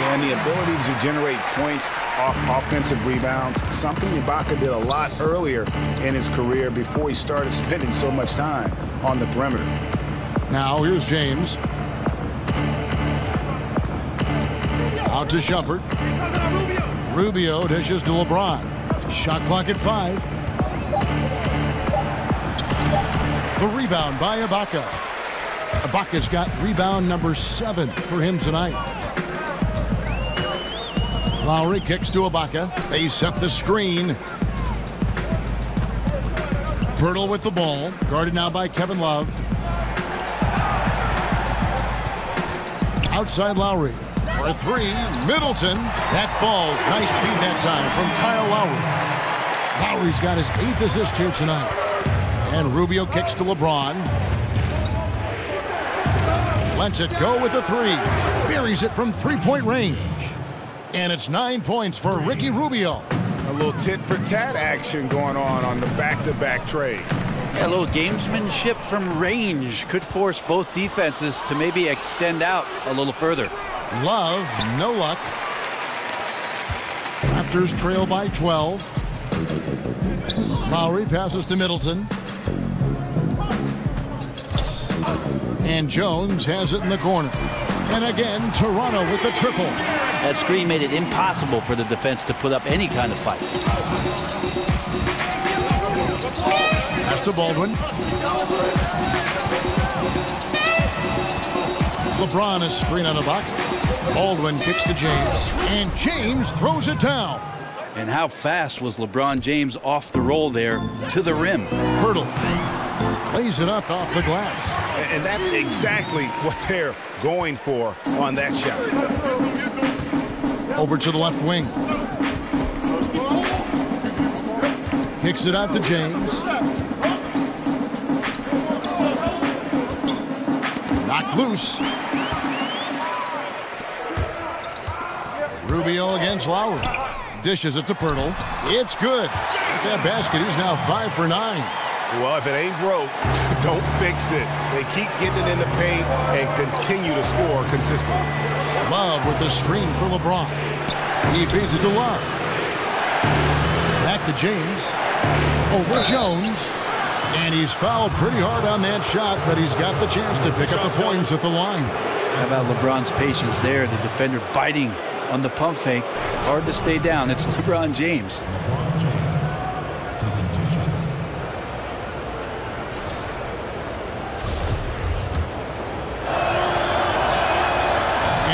And the ability to generate points off offensive rebounds, something Ibaka did a lot earlier in his career before he started spending so much time on the perimeter. Now here's James. Out to Shumpert. Rubio dishes to LeBron. Shot clock at 5. The rebound by Ibaka. Ibaka's got rebound number 7 for him tonight. Lowry kicks to Ibaka. They set the screen. Pirtle with the ball. Guarded now by Kevin Love. Outside Lowry. For 3, Middleton. That falls. Nice feed that time from Kyle Lowry. Lowry's got his 8th assist here tonight. And Rubio kicks to LeBron. Lets it go with the 3. Buries it from 3-point range. And it's 9 points for Ricky Rubio. A little tit-for-tat action going on the back-to-back trade. Yeah, a little gamesmanship from range could force both defenses to maybe extend out a little further. Love, no luck. Raptors trail by 12. Lowry passes to Middleton. And Jones has it in the corner. And again, Toronto with the triple. That screen made it impossible for the defense to put up any kind of fight. Pass to Baldwin. LeBron is screen on Ibaka. Baldwin kicks to James. And James throws it down. And how fast was LeBron James off the roll there to the rim? Pirtle lays it up off the glass. And that's exactly what they're going for on that shot. Over to the left wing. Kicks it out to James. Knocked loose. Rubio against Lowry. Dishes it to Pirtle. It's good. With that basket, he's now 5 for 9. Well, if it ain't broke, don't fix it. They keep getting it in the paint and continue to score consistently. Love with the screen for LeBron. He feeds it to Love. Back to James. Over Jones. And he's fouled pretty hard on that shot, but he's got the chance to pick up the points at the line. How about LeBron's patience there? The defender biting on the pump fake. Hard to stay down. It's LeBron James.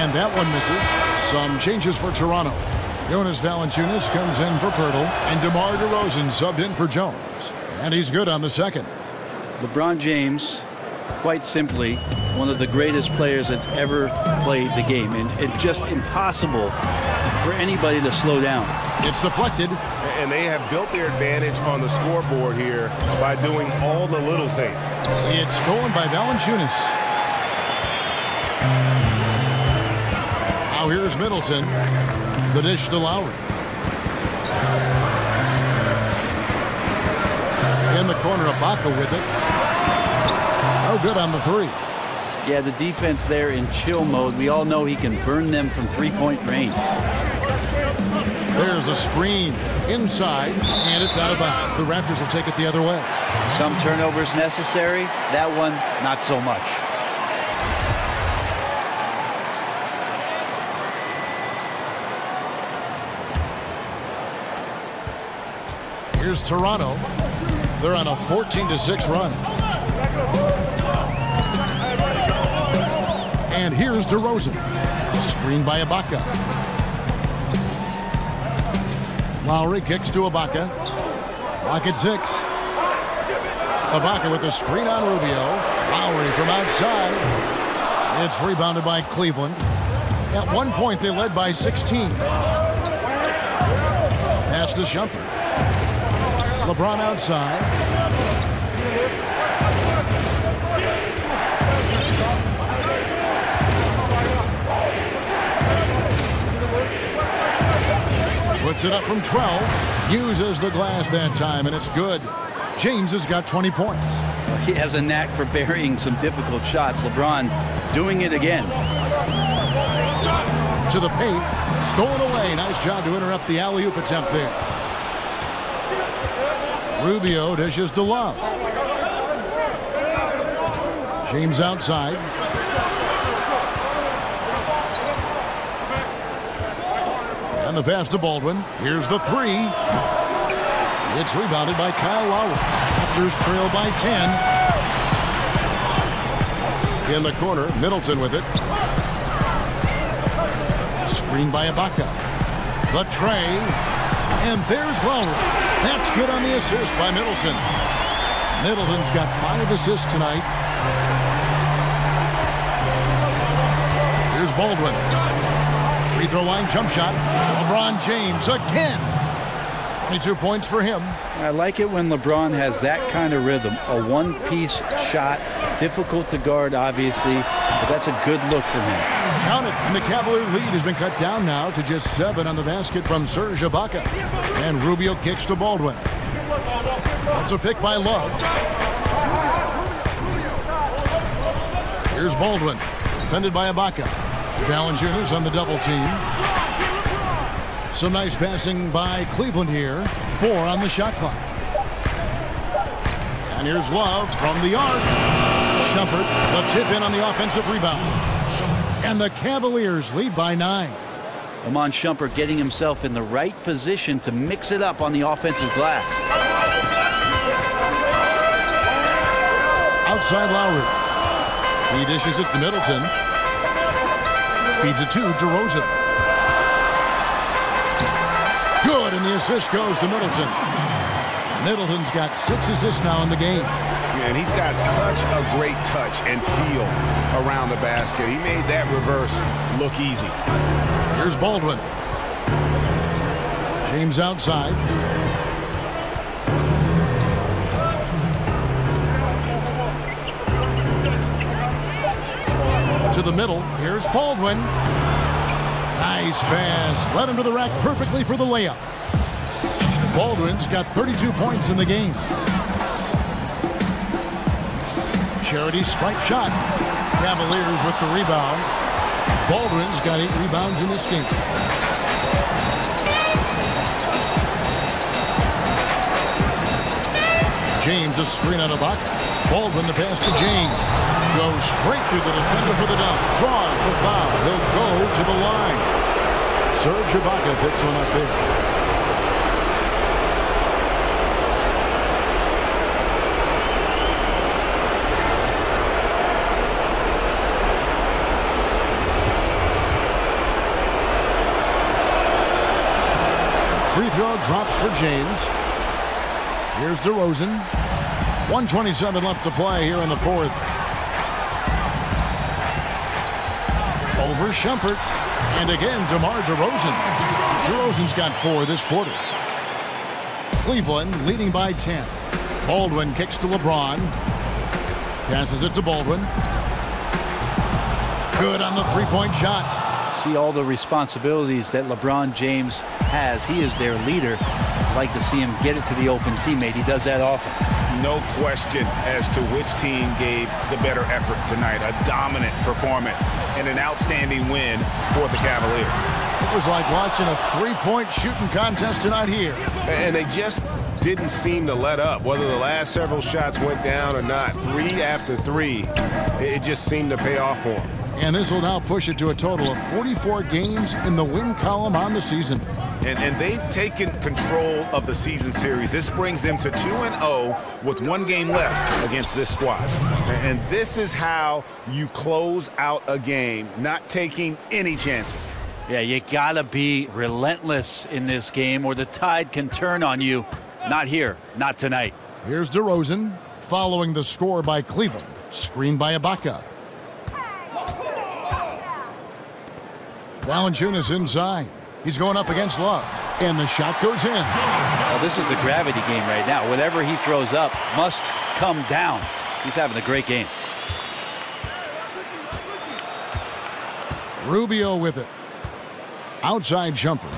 And that one misses. Some changes for Toronto. Jonas Valanciunas comes in for Pirtle, and DeMar DeRozan subbed in for Jones. And he's good on the second. LeBron James, quite simply, one of the greatest players that's ever played the game. And just impossible for anybody to slow down. It's deflected. And they have built their advantage on the scoreboard here by doing all the little things. It's stolen by Valanciunas. Now here's Middleton. The dish to Lowry. In the corner, Ibaka with it. Oh, good on the 3. Yeah, the defense there in chill mode. We all know he can burn them from 3-point range. There's a screen inside, and it's out of bounds. The Raptors will take it the other way. Some turnovers necessary. That one, not so much. Here's Toronto. They're on a 14-6 run. And here's DeRozan. Screened by Ibaka. Lowry kicks to Ibaka. Clock at 6. Ibaka with the screen on Rubio. Lowry from outside. It's rebounded by Cleveland. At one point, they led by 16. Pass to Shumpert. LeBron outside. Puts it up from 12. Uses the glass that time, and it's good. James has got 20 points. He has a knack for burying some difficult shots. LeBron doing it again. To the paint. Stolen away. Nice job to interrupt the alley-oop attempt there. Rubio dishes to Love. James outside. And the pass to Baldwin. Here's the three. It's rebounded by Kyle Lowry. Raptors trail by 10. In the corner, Middleton with it. Screened by Ibaka. The tray. And there's Lowry. That's good on the assist by Middleton. Middleton's got 5 assists tonight. Here's Baldwin. Free throw line jump shot. LeBron James again. 22 points for him. I like it when LeBron has that kind of rhythm. A one-piece shot. Difficult to guard, obviously, but that's a good look for him. Count it, and the Cavalier lead has been cut down now to just 7 on the basket from Serge Ibaka. And Rubio kicks to Baldwin. That's a pick by Love. Here's Baldwin, defended by Ibaka. Valanciunas on the double team. Some nice passing by Cleveland here. 4 on the shot clock. And here's Love from the arc. Shumpert, the tip in on the offensive rebound. And the Cavaliers lead by 9. Iman Shumpert getting himself in the right position to mix it up on the offensive glass. Outside Lowry. He dishes it to Middleton. Feeds it to DeRozan. Good, and the assist goes to Middleton. Middleton's got 6 assists now in the game. And he's got such a great touch and feel around the basket. He made that reverse look easy. Here's Baldwin. James outside. To the middle. Here's Baldwin. Nice pass. Led him to the rack perfectly for the layup. Baldwin's got 32 points in the game. Charity stripe shot. Cavaliers with the rebound. Baldwin's got 8 rebounds in this game. James a screen on Ibaka. Baldwin the pass to James. Goes straight through the defender for the dunk. Draws the foul. He'll go to the line. Serge Ibaka picks one up there. Free throw drops for James. Here's DeRozan. 1:27 left to play here in the 4th. Over Shumpert. And again, DeMar DeRozan. DeRozan's got 4 this quarter. Cleveland leading by 10. Baldwin kicks to LeBron. Passes it to Baldwin. Good on the three-point shot. See all the responsibilities that LeBron James has. He is their leader. I'd like to see him get it to the open teammate. He does that often. No question as to which team gave the better effort tonight. A dominant performance and an outstanding win for the Cavaliers. It was like watching a three-point shooting contest tonight here. And they just didn't seem to let up. Whether the last several shots went down or not, 3 after 3, it just seemed to pay off for them. And this will now push it to a total of 44 games in the win column on the season. And they've taken control of the season series. This brings them to 2-0 with 1 game left against this squad. And this is how you close out a game, not taking any chances. Yeah, you gotta be relentless in this game or the tide can turn on you. Not here, not tonight. Here's DeRozan following the score by Cleveland. Screened by Ibaka. Valanciunas inside. He's going up against Love. And the shot goes in. Well, this is a gravity game right now. Whatever he throws up must come down. He's having a great game. Rubio with it. Outside jumper.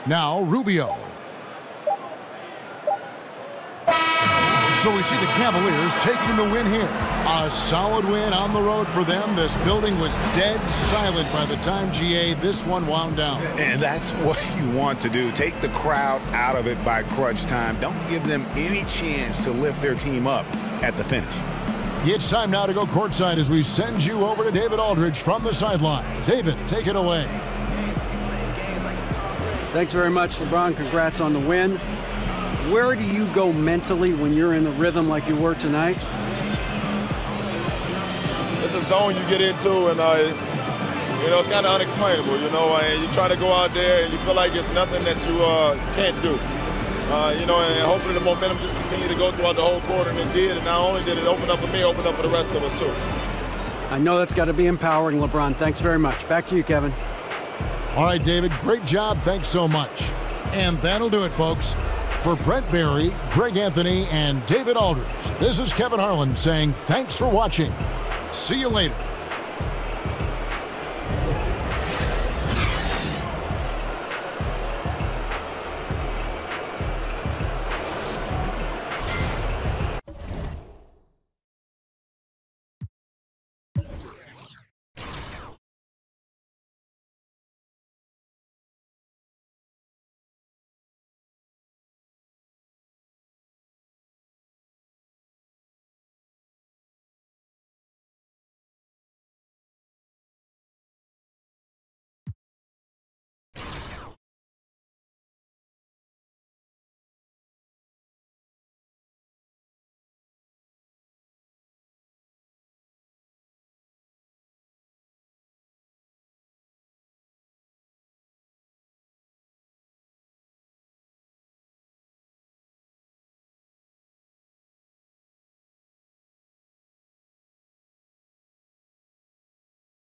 Now Rubio. So we see the Cavaliers taking the win here. A solid win on the road for them. This building was dead silent by the time, GA, this one wound down. And that's what you want to do. Take the crowd out of it by crunch time. Don't give them any chance to lift their team up at the finish. It's time now to go courtside as we send you over to David Aldridge from the sideline. David, take it away. Thanks very much, LeBron. Congrats on the win. Where do you go mentally when you're in a rhythm like you were tonight? It's a zone you get into, and it's kind of unexplainable, and you try to go out there and you feel like it's nothing that you can't do. And hopefully the momentum just continue to go throughout the whole quarter, and it did. And not only did it open up for me, open up for the rest of us too. I know that's got to be empowering, LeBron. Thanks very much. Back to you, Kevin. All right, David, great job. Thanks so much. And that'll do it, folks. For Brent Barry, Greg Anthony, and David Aldridge, this is Kevin Harlan saying thanks for watching. See you later.